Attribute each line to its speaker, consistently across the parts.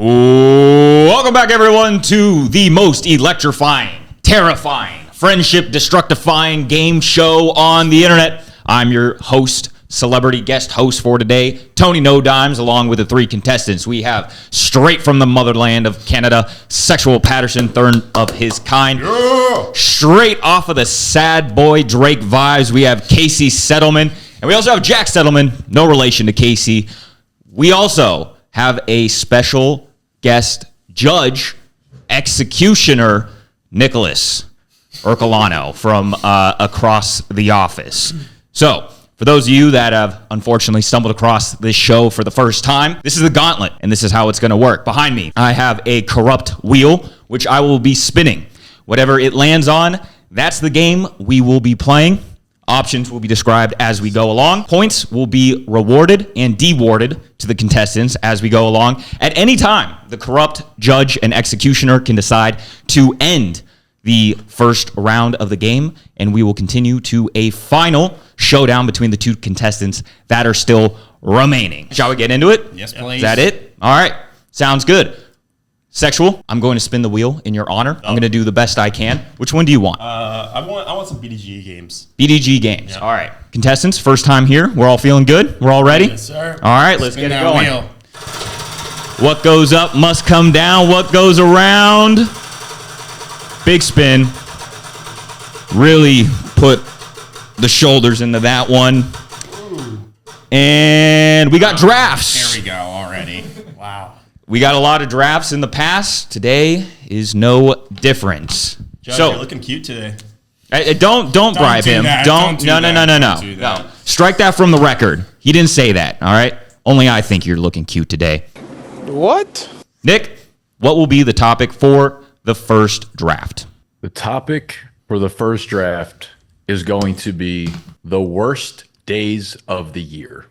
Speaker 1: Welcome back, everyone, to the most electrifying, terrifying, friendship-destructifying game show on the internet. I'm your host, celebrity guest host for today, Tony No Dimes, along with the three contestants. We have straight from the motherland of Canada, Sexual Patterson, third of his kind. Yeah. Straight off of the sad boy Drake vibes, we have Casey Settleman. And we also have Jack Settleman, no relation to Casey. We also have a special guest judge, executioner, Nicholas Ercolano from across the office. So, for those of you that have unfortunately stumbled across this show for the first time, this is the Gauntlet, and this is how it's going to work. Behind me, I have a corrupt wheel, which I will be spinning. Whatever it lands on, that's the game we will be playing. Options will be described as we go along. Points will be rewarded and dewarded to the contestants as we go along. At any time, the corrupt judge and executioner can decide to end the first round of the game, and we will continue to a final showdown between the two contestants that are still remaining. Shall we get into it?
Speaker 2: Yes, please.
Speaker 1: Is that it? All right. Sounds good. Sexual, I'm going to spin the wheel in your honor. I'm going to do the best I can. Which one do you want?
Speaker 2: I want some BDGE games.
Speaker 1: BDGE games. Yeah. All right. Contestants, first time here. We're all feeling good? We're all ready?
Speaker 2: Yes, sir.
Speaker 1: All right, let's get it going.
Speaker 2: Wheel.
Speaker 1: What goes up must come down. What goes around? Big spin. Really put the shoulders into that one. Ooh. And we got drafts.
Speaker 2: There we go already. Wow.
Speaker 1: We got a lot of drafts in the past. Today is no different.
Speaker 2: Judge, you're looking cute today.
Speaker 1: Don't bribe him. No. Strike that from the record. He didn't say that, all right? Only I think you're looking cute today.
Speaker 3: What?
Speaker 1: Nick, what will be the topic for the first draft?
Speaker 4: The topic for the first draft is going to be the worst days of the year.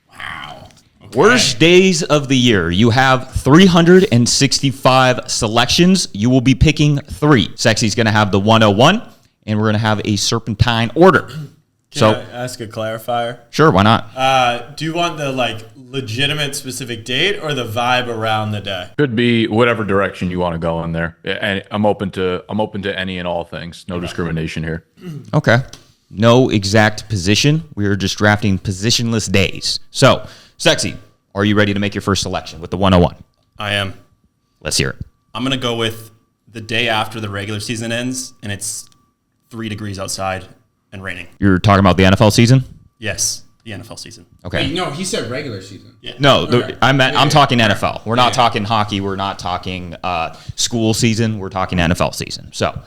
Speaker 2: Wow. Okay.
Speaker 1: Worst days of the year. You have 365 selections. You will be picking 3. Sexy's going to have the 101, and we're going to have a serpentine order.
Speaker 5: Can I ask a clarifier?
Speaker 1: Sure, why not?
Speaker 5: Do you want the legitimate specific date or the vibe around the day?
Speaker 4: Could be whatever direction you want to go in there. And I'm open to any and all things. No discrimination here.
Speaker 1: Okay. No exact position. We're just drafting positionless days. So, Sexy, are you ready to make your first selection with the 101?
Speaker 5: I am.
Speaker 1: Let's hear it.
Speaker 2: I'm going to go with the day after the regular season ends, and it's 3 degrees outside and raining.
Speaker 1: You're talking about the NFL season?
Speaker 2: Yes, the NFL season.
Speaker 1: Okay.
Speaker 3: Wait, no, he said regular season.
Speaker 2: Yeah.
Speaker 1: No, I'm talking NFL. We're not talking hockey. We're not talking school season. We're talking NFL season. So,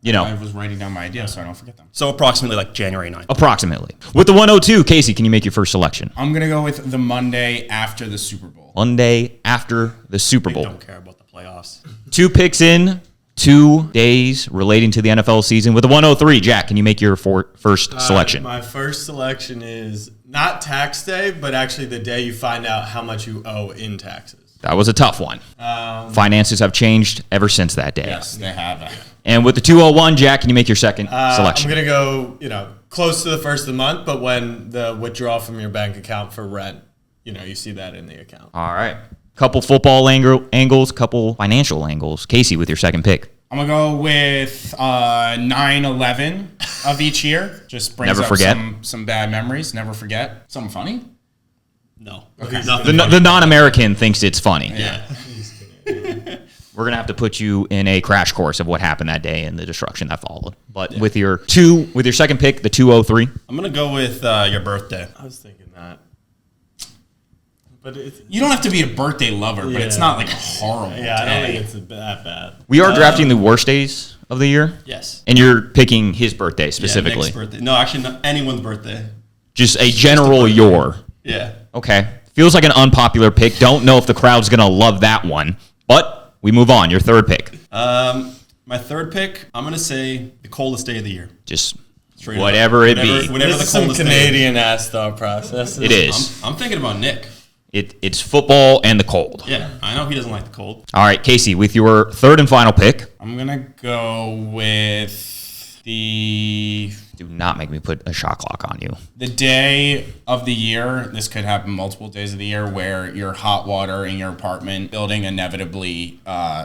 Speaker 3: I was writing down my ideas so I don't forget them.
Speaker 2: So approximately January 9th.
Speaker 1: Approximately. With the 102, Casey, can you make your first selection?
Speaker 3: I'm going to go with the Monday after the Super Bowl.
Speaker 1: Monday after the Super Bowl.
Speaker 2: I don't care about the playoffs.
Speaker 1: 2 picks in, 2 days relating to the NFL season. With the 103, Jack, can you make your first selection?
Speaker 5: My first selection is not tax day, but actually the day you find out how much you owe in taxes.
Speaker 1: That was a tough one. Finances have changed ever since that day.
Speaker 3: Yes, they have.
Speaker 1: And with the 201, Jack, can you make your second selection?
Speaker 5: I'm going to go, close to the first of the month, but when the withdrawal from your bank account for rent, you see that in the account.
Speaker 1: All right. Couple football angles, couple financial angles. Casey, with your second pick.
Speaker 3: I'm going to go with 9/11 of each year. Just brings
Speaker 1: Never forget.
Speaker 3: Some bad memories. Never forget. Something funny?
Speaker 2: No.
Speaker 3: Okay.
Speaker 1: The non-American thinks it's funny.
Speaker 2: Yeah.
Speaker 1: We're going to have to put you in a crash course of what happened that day and the destruction that followed. But with your second pick, the 203.
Speaker 2: I'm going to go with your birthday.
Speaker 5: I was thinking that. But
Speaker 3: you don't have to be a birthday lover, but it's not a horrible day.
Speaker 5: I don't think it's that bad.
Speaker 1: We are drafting the worst days of the year.
Speaker 2: Yes.
Speaker 1: And you're picking his birthday specifically.
Speaker 2: Yeah, Nick's birthday. No, actually, not anyone's birthday.
Speaker 1: Just a general your.
Speaker 2: Yeah.
Speaker 1: Okay. Feels like an unpopular pick. Don't know if the crowd's going to love that one. But we move on. Your third pick.
Speaker 2: My third pick, I'm going to say the coldest day of the year.
Speaker 1: Just
Speaker 2: Straight
Speaker 1: whatever it be.
Speaker 2: Whenever
Speaker 5: This
Speaker 2: the
Speaker 5: is some
Speaker 2: coldest
Speaker 5: Canadian-ass thought process.
Speaker 1: It is.
Speaker 2: I'm thinking about Nick.
Speaker 1: It's football and the cold.
Speaker 2: Yeah, I know he doesn't like the cold.
Speaker 1: All right, Casey, with your third and final pick.
Speaker 3: I'm going to go with the
Speaker 1: Do not make me put a shot clock on you.
Speaker 3: The day of the year, this could happen multiple days of the year, where your hot water in your apartment building inevitably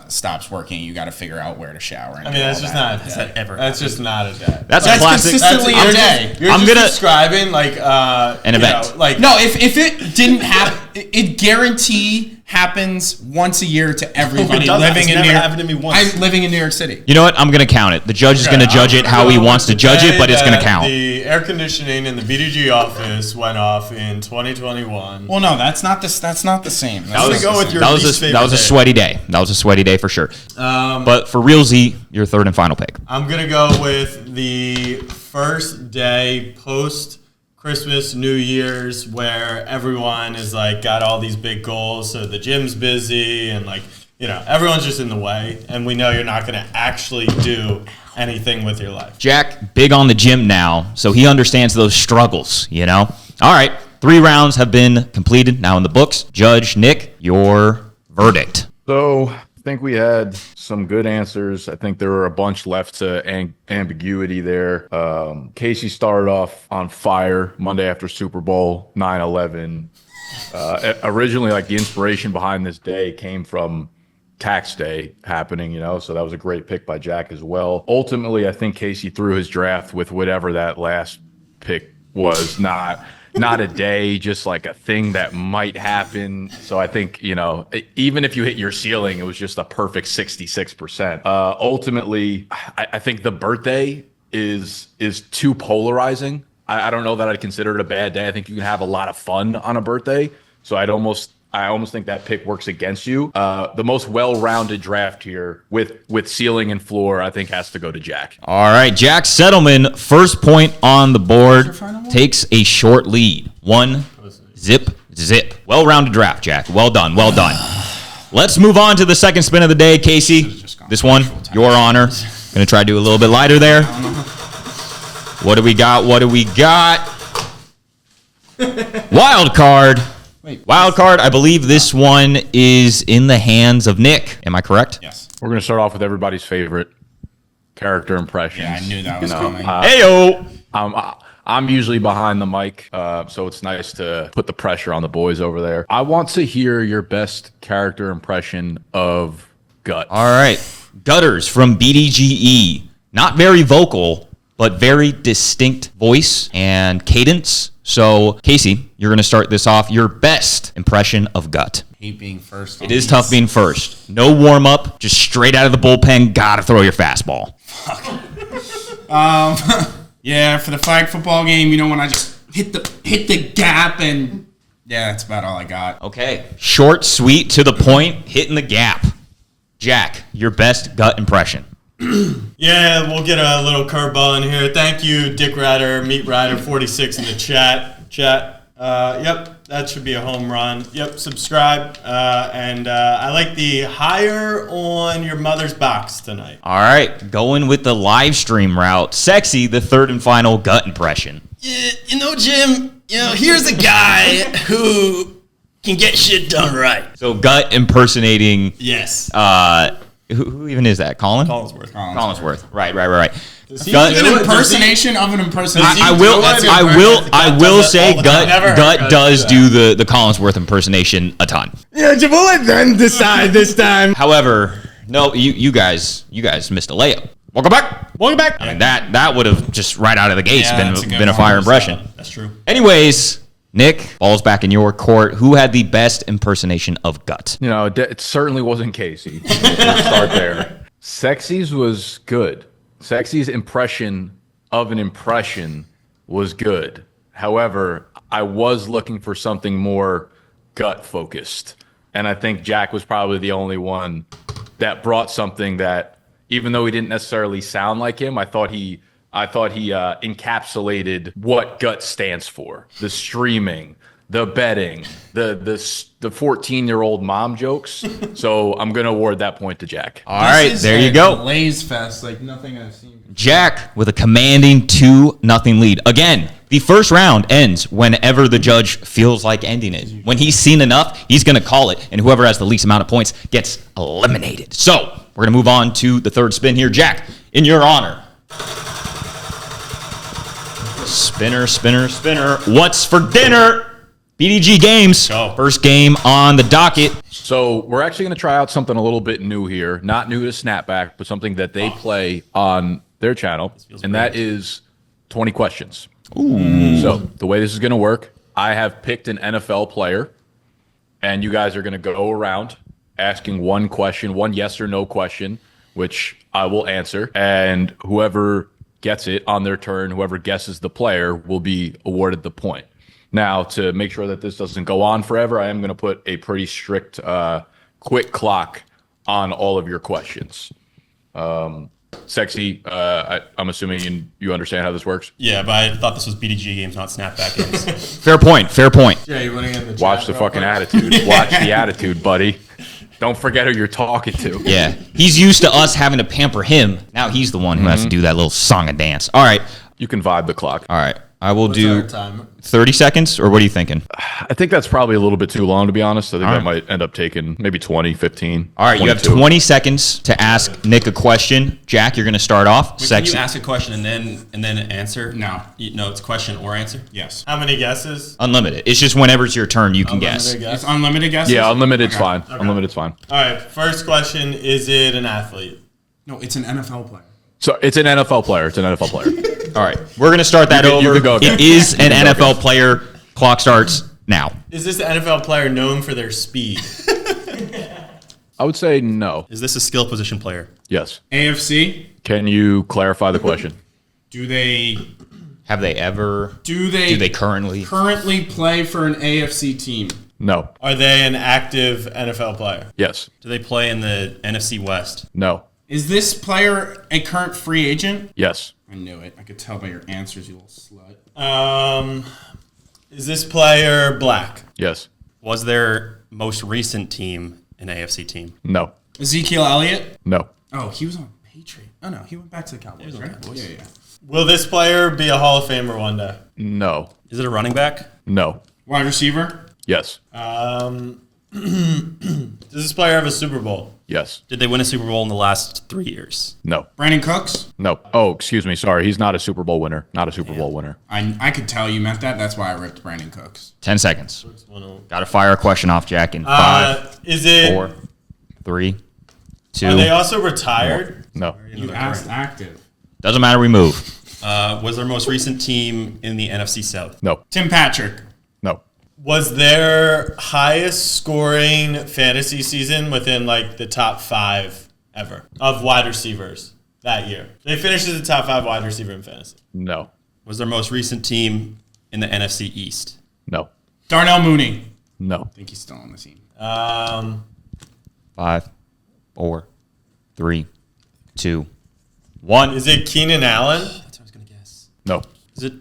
Speaker 3: stops working. You got to figure out where to shower.
Speaker 5: I mean, that's just not a day. That's just not a day.
Speaker 1: That's a classic.
Speaker 3: Consistently a day.
Speaker 5: You're just describing like
Speaker 1: an event.
Speaker 3: No, if it didn't happen, it guarantee happens once a year to everybody living in New York.
Speaker 2: Happened to me once.
Speaker 3: I'm living in New York City.
Speaker 1: You know what? I'm going to count it. The judge is going to judge it how he wants to judge it, but it's going to count.
Speaker 5: The air conditioning in the BDGE office went off in 2021.
Speaker 3: Well, no, that's not the same.
Speaker 2: That
Speaker 1: was a sweaty day. That was a sweaty day for sure. But for realsy, your third and final pick.
Speaker 5: I'm going to go with the first day post Christmas, New Year's, where everyone is like got all these big goals. So the gym's busy and like, everyone's just in the way. And we know you're not going to actually do anything with your life.
Speaker 1: Jack, big on the gym now, so he understands those struggles, All right, 3 rounds have been completed now in the books. Judge Nick, your verdict.
Speaker 4: So I think we had some good answers. I think there were a bunch left to ambiguity there. Casey started off on fire Monday after Super Bowl 9/11. Originally, like the inspiration behind this day came from tax day happening, so that was a great pick by Jack as well. Ultimately, I think Casey threw his draft with whatever that last pick was, not a day, just like a thing that might happen. So I think, even if you hit your ceiling, it was just a perfect 66%. Ultimately, I think the birthday is too polarizing. I don't know that I'd consider it a bad day. I think you can have a lot of fun on a birthday. So I almost think that pick works against you. The most well-rounded draft here with ceiling and floor, I think, has to go to Jack.
Speaker 1: All right, Jack Settleman, first point on the board, takes a short lead. 1 zip. Well-rounded draft, Jack. Well done. Let's move on to the second spin of the day, Casey. This one, your honor. Going to try to do a little bit lighter there. What do we got? Wild card. Wild card, I believe this one is in the hands of Nick. Am I correct?
Speaker 3: Yes.
Speaker 4: We're going to start off with everybody's favorite character impressions.
Speaker 3: Yeah, I knew that was coming.
Speaker 1: Heyo!
Speaker 4: I'm usually behind the mic, so it's nice to put the pressure on the boys over there. I want to hear your best character impression of Gut.
Speaker 1: All right. Gutters from BDGE. Not very vocal, but very distinct voice and cadence. So, Casey, you're going to start this off. Your best impression of Gut.
Speaker 3: Hate being first.
Speaker 1: It is tough being first. No warm-up, just straight out of the bullpen, got to throw your fastball.
Speaker 3: Yeah, for the flag football game, when I just hit the gap, and yeah, that's about all I got.
Speaker 1: Okay. Short, sweet, to the point, hitting the gap. Jack, your best Gut impression.
Speaker 5: Yeah, we'll get a little curveball in here. Thank you, Dick Rider, Meat Rider 46 in the chat. Yep, that should be a home run. Yep, subscribe. And I like the higher on your mother's box tonight.
Speaker 1: All right, going with the live stream route. Sexy, the third and final Gut impression.
Speaker 2: Yeah, Jim, here's a guy who can get shit done right.
Speaker 1: So Gut impersonating.
Speaker 5: Yes.
Speaker 1: Who even is that?
Speaker 5: Collinsworth.
Speaker 1: Right.
Speaker 3: Gut, an impersonation of an impersonation.
Speaker 1: I will say Gut does do the Collinsworth impersonation a ton.
Speaker 5: Yeah, we'll let them decide this time.
Speaker 1: However, no, you guys missed a layup. Welcome back. I mean that would have just right out of the gates been a fire impression.
Speaker 5: That's true.
Speaker 1: Anyways, Nick, ball's back in your court. Who had the best impersonation of Gut?
Speaker 4: It certainly wasn't Casey. We'll start there. Sexy's was good. Sexy's impression of an impression was good. However, I was looking for something more Gut focused. And I think Jack was probably the only one that brought something that, even though he didn't necessarily sound like him, I thought he encapsulated what Gut stands for: the streaming, the betting, the 14-year-old mom jokes. So I'm gonna award that point to Jack.
Speaker 1: All right, there you go.
Speaker 3: Blaze fest like nothing I've seen.
Speaker 1: Jack with a commanding 2-0 lead. Again, the first round ends whenever the judge feels like ending it. When he's seen enough, he's gonna call it, and whoever has the least amount of points gets eliminated. So we're gonna move on to the third spin here. Jack, in your honor. Spinner, spinner, spinner. What's for dinner? BDG games.
Speaker 2: Go.
Speaker 1: First game on the docket.
Speaker 4: So we're actually going to try out something a little bit new here. Not new to Snapback, but something that they play on their channel. And that is 20 questions. Ooh. So the way this is going to work, I have picked an NFL player. And you guys are going to go around asking one question, one yes or no question, which I will answer. And whoever gets it on their turn, whoever guesses the player, will be awarded the point. Now, to make sure that this doesn't go on forever, I am going to put a pretty strict, quick clock on all of your questions. Sexy, I'm assuming you understand how this works?
Speaker 2: Yeah, but I thought this was BDGE games, not Snapback games.
Speaker 1: Fair point. Fair point.
Speaker 5: Yeah, you want to get in the chat
Speaker 4: Watch the
Speaker 5: real
Speaker 4: fucking
Speaker 5: quick?
Speaker 4: attitude. Watch the attitude, buddy. Don't forget who you're talking to.
Speaker 1: Yeah. He's used to us having to pamper him. Now he's the one who has to do that little song and dance. All right.
Speaker 4: You can vibe the clock.
Speaker 1: All right. I will
Speaker 5: What's
Speaker 1: do
Speaker 5: our time?
Speaker 1: 30 seconds, or what are you thinking?
Speaker 4: I think that's probably a little bit too long, to be honest. I think
Speaker 1: All
Speaker 4: that
Speaker 1: right.
Speaker 4: might end up taking maybe 20, 15.
Speaker 1: All right, you have
Speaker 4: 22.
Speaker 1: 20 seconds to ask Nick a question. Jack, you're going to start off.
Speaker 2: Wait, can
Speaker 1: Sexy.
Speaker 2: you ask a question and then answer?
Speaker 3: No.
Speaker 2: No, it's question or answer.
Speaker 3: Yes.
Speaker 5: How many guesses?
Speaker 1: Unlimited. It's just whenever it's your turn, you can guess.
Speaker 5: Unlimited
Speaker 3: It's
Speaker 5: guess?
Speaker 3: unlimited guesses?
Speaker 4: Yeah, unlimited's
Speaker 3: Okay.
Speaker 4: fine. Unlimited's fine.
Speaker 5: All right, first question, is it an athlete?
Speaker 3: No, it's an NFL player.
Speaker 4: So it's an NFL player. It's an NFL player.
Speaker 1: All right, we're going to start that
Speaker 4: You can- you
Speaker 1: over.
Speaker 4: can go again.
Speaker 1: It is an
Speaker 4: You can go
Speaker 1: NFL
Speaker 4: again.
Speaker 1: player. Clock starts now.
Speaker 5: Is this an NFL player known for their speed?
Speaker 4: I would say no.
Speaker 2: Is this a skill position player?
Speaker 4: Yes.
Speaker 3: AFC?
Speaker 4: Can you clarify the question?
Speaker 3: Do they
Speaker 1: Have they ever?
Speaker 3: do they
Speaker 1: Do they currently?
Speaker 3: currently play for an AFC team?
Speaker 4: No.
Speaker 5: Are they an active NFL player?
Speaker 4: Yes.
Speaker 2: Do they play in the NFC West?
Speaker 4: No.
Speaker 3: Is this player a current free agent?
Speaker 4: Yes.
Speaker 3: I knew it. I could tell by your answers, you little slut.
Speaker 5: Is this player black?
Speaker 4: Yes.
Speaker 2: Was their most recent team an AFC team?
Speaker 4: No.
Speaker 3: Ezekiel Elliott?
Speaker 4: No.
Speaker 3: Oh, he was on Patriot. Oh no, he went back to the Cowboys, right?
Speaker 2: Cowboys.
Speaker 3: Yeah.
Speaker 5: Will this player be a Hall of Famer one day?
Speaker 4: No.
Speaker 2: Is it a running back?
Speaker 4: No.
Speaker 3: Wide receiver?
Speaker 4: Yes.
Speaker 5: Does this player have a Super Bowl?
Speaker 4: Yes.
Speaker 2: Did they win a Super Bowl in the last 3 years?
Speaker 4: No.
Speaker 3: Brandon Cooks?
Speaker 4: No. Oh, excuse me. Sorry. He's not a Super Bowl winner. Not a Super Bowl winner.
Speaker 3: I could tell you meant that. That's why I ripped Brandon Cooks.
Speaker 1: 10 seconds. Got to fire a question off, Jack. In 5,
Speaker 5: Is it?
Speaker 1: 4, 3, 2.
Speaker 5: Are they also retired?
Speaker 4: No.
Speaker 3: You asked active.
Speaker 1: Doesn't matter. We move.
Speaker 2: Was their most recent team in the NFC South?
Speaker 4: No.
Speaker 3: Tim Patrick.
Speaker 4: No.
Speaker 5: Was their highest scoring fantasy season within like the top 5 ever of wide receivers that year? They finished as the top 5 wide receiver in fantasy.
Speaker 4: No.
Speaker 2: Was their most recent team in the NFC East?
Speaker 4: No.
Speaker 3: Darnell Mooney.
Speaker 4: No.
Speaker 3: I think he's still on the team.
Speaker 1: 5, 4, 3, 2, 1.
Speaker 5: Is it Keenan Allen?
Speaker 2: That's what I was going to guess.
Speaker 4: No.
Speaker 2: Is it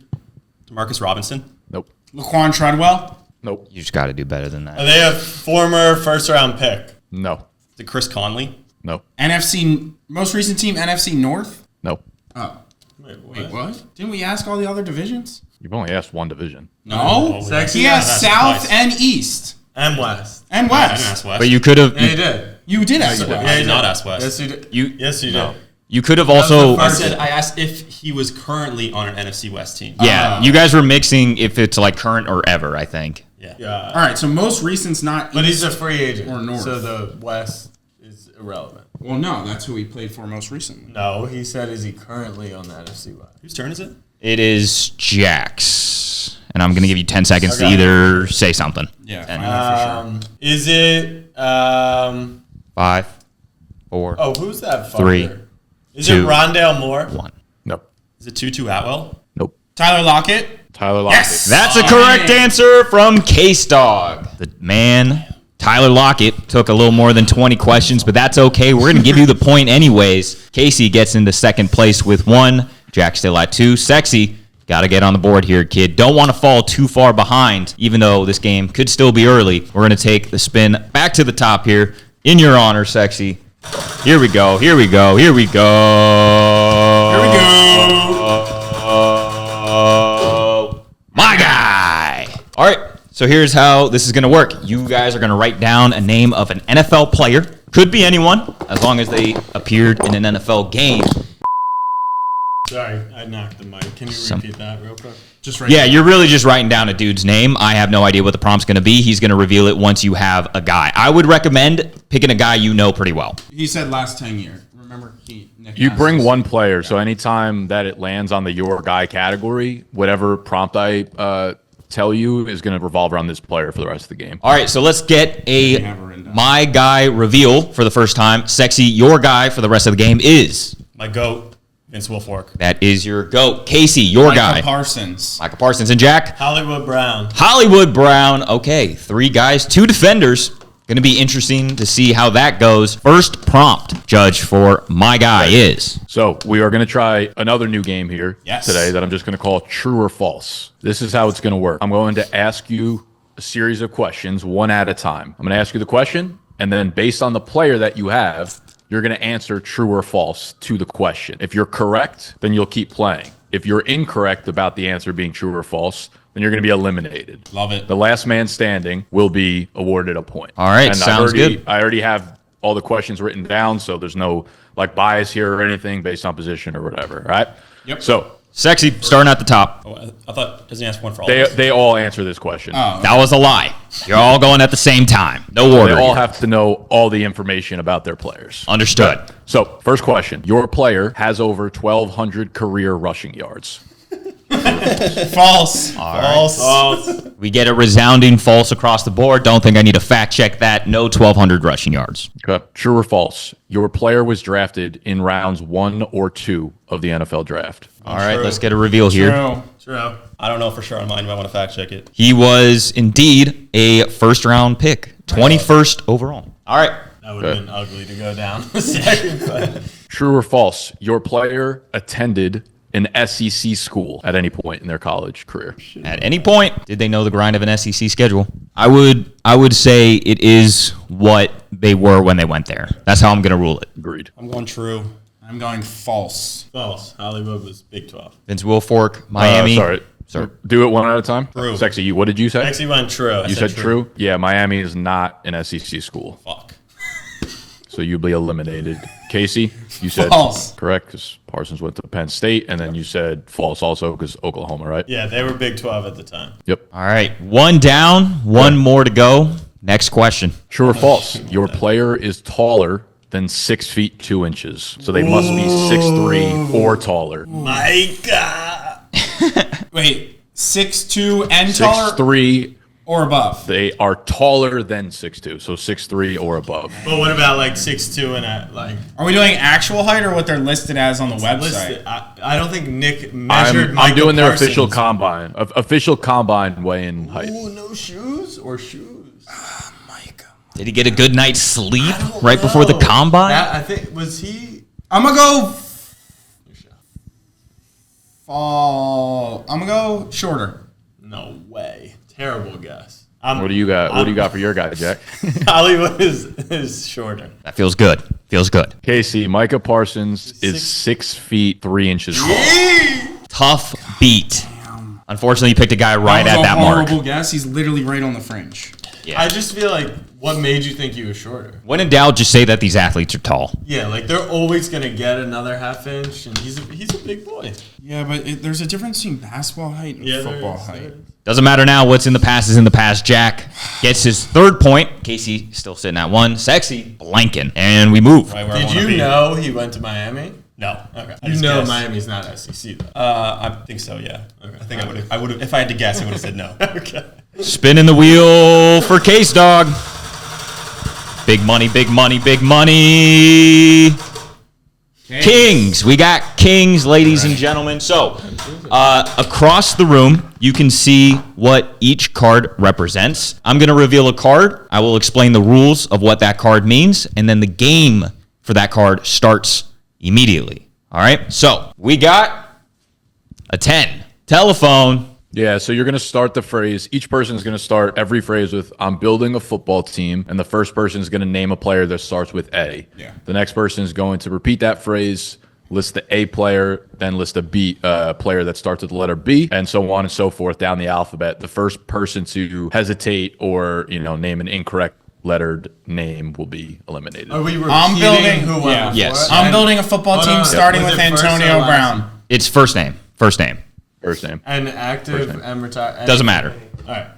Speaker 2: Demarcus Robinson?
Speaker 4: Nope.
Speaker 3: Laquan Treadwell.
Speaker 4: Nope.
Speaker 1: You just got to do better than
Speaker 5: Are
Speaker 1: that.
Speaker 5: they a former first round pick?
Speaker 4: No.
Speaker 2: Is it Chris Conley?
Speaker 4: No.
Speaker 3: NFC most recent team NFC North.
Speaker 4: No.
Speaker 3: Oh,
Speaker 5: Wait,
Speaker 3: wait, what? Didn't we ask all the other divisions?
Speaker 4: You've only asked one division.
Speaker 3: No.
Speaker 5: Sexy
Speaker 3: He has
Speaker 2: That's
Speaker 3: South
Speaker 2: twice.
Speaker 3: and East
Speaker 5: and West.
Speaker 3: and
Speaker 2: I didn't
Speaker 3: West.
Speaker 2: ask West.
Speaker 1: But you could have.
Speaker 5: Yeah, you did.
Speaker 3: You did ask
Speaker 5: Yeah,
Speaker 3: West.
Speaker 2: I
Speaker 5: you
Speaker 2: did not ask West.
Speaker 5: Yes, you did.
Speaker 1: You
Speaker 5: Yes, you
Speaker 4: No.
Speaker 5: did.
Speaker 1: you could have
Speaker 5: was
Speaker 1: also.
Speaker 5: the
Speaker 2: I
Speaker 5: first-
Speaker 2: said I asked if he was currently on an NFC West team.
Speaker 1: Yeah, you guys were mixing if it's like current or ever. I think.
Speaker 2: Yeah.
Speaker 5: Yeah.
Speaker 3: All right, so most recent's not.
Speaker 5: But he's
Speaker 3: East.
Speaker 5: a free agent.
Speaker 3: Or North.
Speaker 5: So the West is irrelevant.
Speaker 3: Well, no, that's who he played for most recently.
Speaker 5: No, he said, is he currently on the NFC West?
Speaker 2: Whose turn is it?
Speaker 1: It is Jack's, and I'm gonna give you 10 seconds to
Speaker 5: Okay.
Speaker 1: either say something.
Speaker 3: Yeah,
Speaker 1: And
Speaker 3: find out for sure.
Speaker 5: Is it?
Speaker 1: 5, 4,
Speaker 5: Oh, who's that? Fucker?
Speaker 1: 3,
Speaker 5: Is
Speaker 1: 2,
Speaker 5: it Rondale Moore?
Speaker 1: 1.
Speaker 4: Nope.
Speaker 2: Is it Tutu Atwell?
Speaker 4: Nope.
Speaker 3: Tyler Lockett.
Speaker 4: Tyler Lockett.
Speaker 3: Yes.
Speaker 1: That's a correct answer from Case Dog. The man, Tyler Lockett, took a little more than 20 questions, but that's okay. We're going to give you the point anyways. Casey gets into second place with 1. Jack still at 2. Sexy, got to get on the board here, kid. Don't want to fall too far behind, even though this game could still be early. We're going to take the spin back to the top here. In your honor, Sexy. Here we go. Here we go. Here we go.
Speaker 3: Here we go.
Speaker 1: My guy. All right. So here's how this is going to work. You guys are going to write down a name of an NFL player. Could be anyone, as long as they appeared in an NFL game.
Speaker 5: Sorry, I knocked the mic. Can you repeat that real quick?
Speaker 3: Just right.
Speaker 1: Yeah, you're really just writing down a dude's name. I have no idea what the prompt's going to be. He's going to reveal it once you have a guy. I would recommend picking a guy you know pretty well.
Speaker 3: He said last 10 years. Remember, Nick
Speaker 4: You
Speaker 3: asked
Speaker 4: bring
Speaker 3: us.
Speaker 4: one player, so anytime that it lands on the your guy category, whatever prompt I tell you is going to revolve around this player for the rest of the game.
Speaker 1: All right, so let's get a
Speaker 3: have it written down.
Speaker 1: my guy reveal for the first time. Sexy, your guy for the rest of the game is.
Speaker 2: My GOAT, Vince Wilfork.
Speaker 1: That is your GOAT. Casey, your
Speaker 3: Micah
Speaker 1: guy.
Speaker 3: Parsons.
Speaker 1: Michael Parsons and Jack.
Speaker 5: Hollywood Brown.
Speaker 1: Hollywood Brown. Okay, 3 guys, 2 defenders. Going to be interesting to see how that goes. First prompt, judge, for my guy is.
Speaker 4: So we are going to try another new game here
Speaker 3: Yes.
Speaker 4: today that I'm just going to call true or false. This is how it's going to work. I'm going to ask you a series of questions one at a time. I'm going to ask you the question, and then based on the player that you have, you're going to answer true or false to the question. If you're correct, then you'll keep playing. If you're incorrect about the answer being true or false, then you're going to be eliminated.
Speaker 3: Love it.
Speaker 4: The last man standing will be awarded a point.
Speaker 1: All right,
Speaker 4: And
Speaker 1: sounds good.
Speaker 4: I already have all the questions written down, so there's no like bias here or anything based on position or whatever. All right.
Speaker 3: Yep.
Speaker 4: So
Speaker 1: Sexy, starting at the top.
Speaker 2: Oh, I thought, doesn't he ask one for all of us?
Speaker 4: they all answer this question.
Speaker 3: Oh,
Speaker 1: That was a lie. You're all going at the same time. No
Speaker 4: They
Speaker 1: order.
Speaker 4: all
Speaker 1: here.
Speaker 4: have to know all the information about their players.
Speaker 1: Understood.
Speaker 4: So, first question. Your player has over 1,200 career rushing yards.
Speaker 3: false.
Speaker 5: False.
Speaker 1: We get a resounding false across the board. Don't think I need to fact check that. No 1,200 rushing yards.
Speaker 4: Okay. True or false? Your player was drafted in rounds 1 or 2 of the NFL draft.
Speaker 1: All right,
Speaker 2: True.
Speaker 1: let's get a reveal here.
Speaker 3: True.
Speaker 5: True.
Speaker 2: I don't know for sure on mine. You might want to fact check it.
Speaker 1: He was indeed a first-round pick, 21st overall. All right.
Speaker 5: That would have been ugly to go down the second, but
Speaker 4: True or false? Your player attended an SEC school at any point in their college career.
Speaker 1: At any point, did they know the grind of an SEC schedule? I would say it is what they were when they went there. That's how I'm going to rule it.
Speaker 4: Agreed.
Speaker 2: I'm going true.
Speaker 3: I'm going false.
Speaker 5: false. Hollywood was Big 12.
Speaker 1: Vince Wilfork, Miami.
Speaker 4: Sorry. Do it one at a time.
Speaker 2: True.
Speaker 4: Sexy, what did you say?
Speaker 5: Actually went true.
Speaker 4: You said true? Yeah, Miami is not an SEC school.
Speaker 2: Fuck.
Speaker 4: So you'll be eliminated. Casey, you said
Speaker 3: False.
Speaker 4: correct because Parsons went to Penn State, and then you said false also because Oklahoma, right?
Speaker 5: Yeah, they were Big 12 at the time.
Speaker 4: Yep.
Speaker 1: All right, 1 down, 1 more to go. Next question.
Speaker 4: True or false? Your player is taller than 6 feet 2 inches, so they must be 6'3" or taller.
Speaker 5: My God.
Speaker 3: Wait, 6'2" and taller
Speaker 4: 6'3",
Speaker 3: or above?
Speaker 4: they are taller than 6'2", so 6'3" or above.
Speaker 5: But what about like 6'2" and at like
Speaker 3: Are we doing actual height or what they're listed as on the website?
Speaker 5: listed? I don't think Nick measured.
Speaker 4: I'm
Speaker 5: Micah
Speaker 4: doing their
Speaker 5: Parsons.
Speaker 4: official combine, official combine weigh-in height.
Speaker 5: Ooh, no shoes or shoes?
Speaker 1: Did he get a good night's sleep
Speaker 5: I don't
Speaker 1: right before the
Speaker 5: know.
Speaker 1: combine?
Speaker 5: That, I think was he.
Speaker 3: I'm gonna go fall. I'm gonna go shorter.
Speaker 5: No way. Terrible guess. I'm,
Speaker 4: What do you got? What do you got for your guy, Jack?
Speaker 5: Hollywood is shorter.
Speaker 1: That feels good. Feels good.
Speaker 4: Casey, Micah Parsons is 6 feet 3 inches tall.
Speaker 1: Tough beat. Unfortunately, you picked a guy right
Speaker 3: That
Speaker 1: at
Speaker 3: was
Speaker 1: that
Speaker 3: a
Speaker 1: mark.
Speaker 3: horrible guess. He's literally right on the fringe.
Speaker 1: Yeah.
Speaker 5: I just feel like what made you think he was shorter?
Speaker 1: When in doubt, just say that these athletes are tall.
Speaker 5: Yeah, like they're always gonna get another half inch, and he's a big boy.
Speaker 3: Yeah, but there's a difference between basketball height and
Speaker 5: Yeah,
Speaker 3: football height.
Speaker 1: Doesn't matter now. What's in the past is in the past. Jack gets his 3rd point. Casey still sitting at 1. Sexy blanking. And we move.
Speaker 2: Right where I
Speaker 5: Did
Speaker 2: wanna
Speaker 5: you
Speaker 2: be.
Speaker 5: know he went to Miami?
Speaker 2: No.
Speaker 5: Okay,
Speaker 2: I
Speaker 5: you
Speaker 2: just
Speaker 5: know
Speaker 2: guessed.
Speaker 5: Miami's not SEC though.
Speaker 2: I think so. Yeah.
Speaker 5: Okay.
Speaker 2: I think I would have. If I had to guess, I would have said no.
Speaker 5: Okay.
Speaker 1: Spinning the wheel for Case Dog. Big money, big money, big money. Kings. We got Kings, ladies and gentlemen. So, across the room, you can see what each card represents. I'm going to reveal a card. I will explain the rules of what that card means, and then the game for that card starts immediately. All right? So, we got a 10. Telephone.
Speaker 4: Yeah, so you're going to start the phrase. Each person is going to start every phrase with, I'm building a football team. And the first person is going to name a player that starts with A.
Speaker 3: Yeah.
Speaker 4: The next person is going to repeat that phrase, list the A player, then list a B player that starts with the letter B, and so on and so forth down the alphabet. The first person to hesitate or, name an incorrect lettered name will be eliminated.
Speaker 5: Are we repeating
Speaker 3: I'm building
Speaker 5: who went before?
Speaker 1: Yes.
Speaker 3: I'm building a football
Speaker 5: Hold
Speaker 3: team
Speaker 5: on.
Speaker 3: starting
Speaker 5: Was
Speaker 3: with
Speaker 5: it first or
Speaker 3: Antonio
Speaker 5: last?
Speaker 3: Brown.
Speaker 1: It's first name. First name.
Speaker 4: First name.
Speaker 5: And active and retired.
Speaker 1: Doesn't matter.
Speaker 5: All right.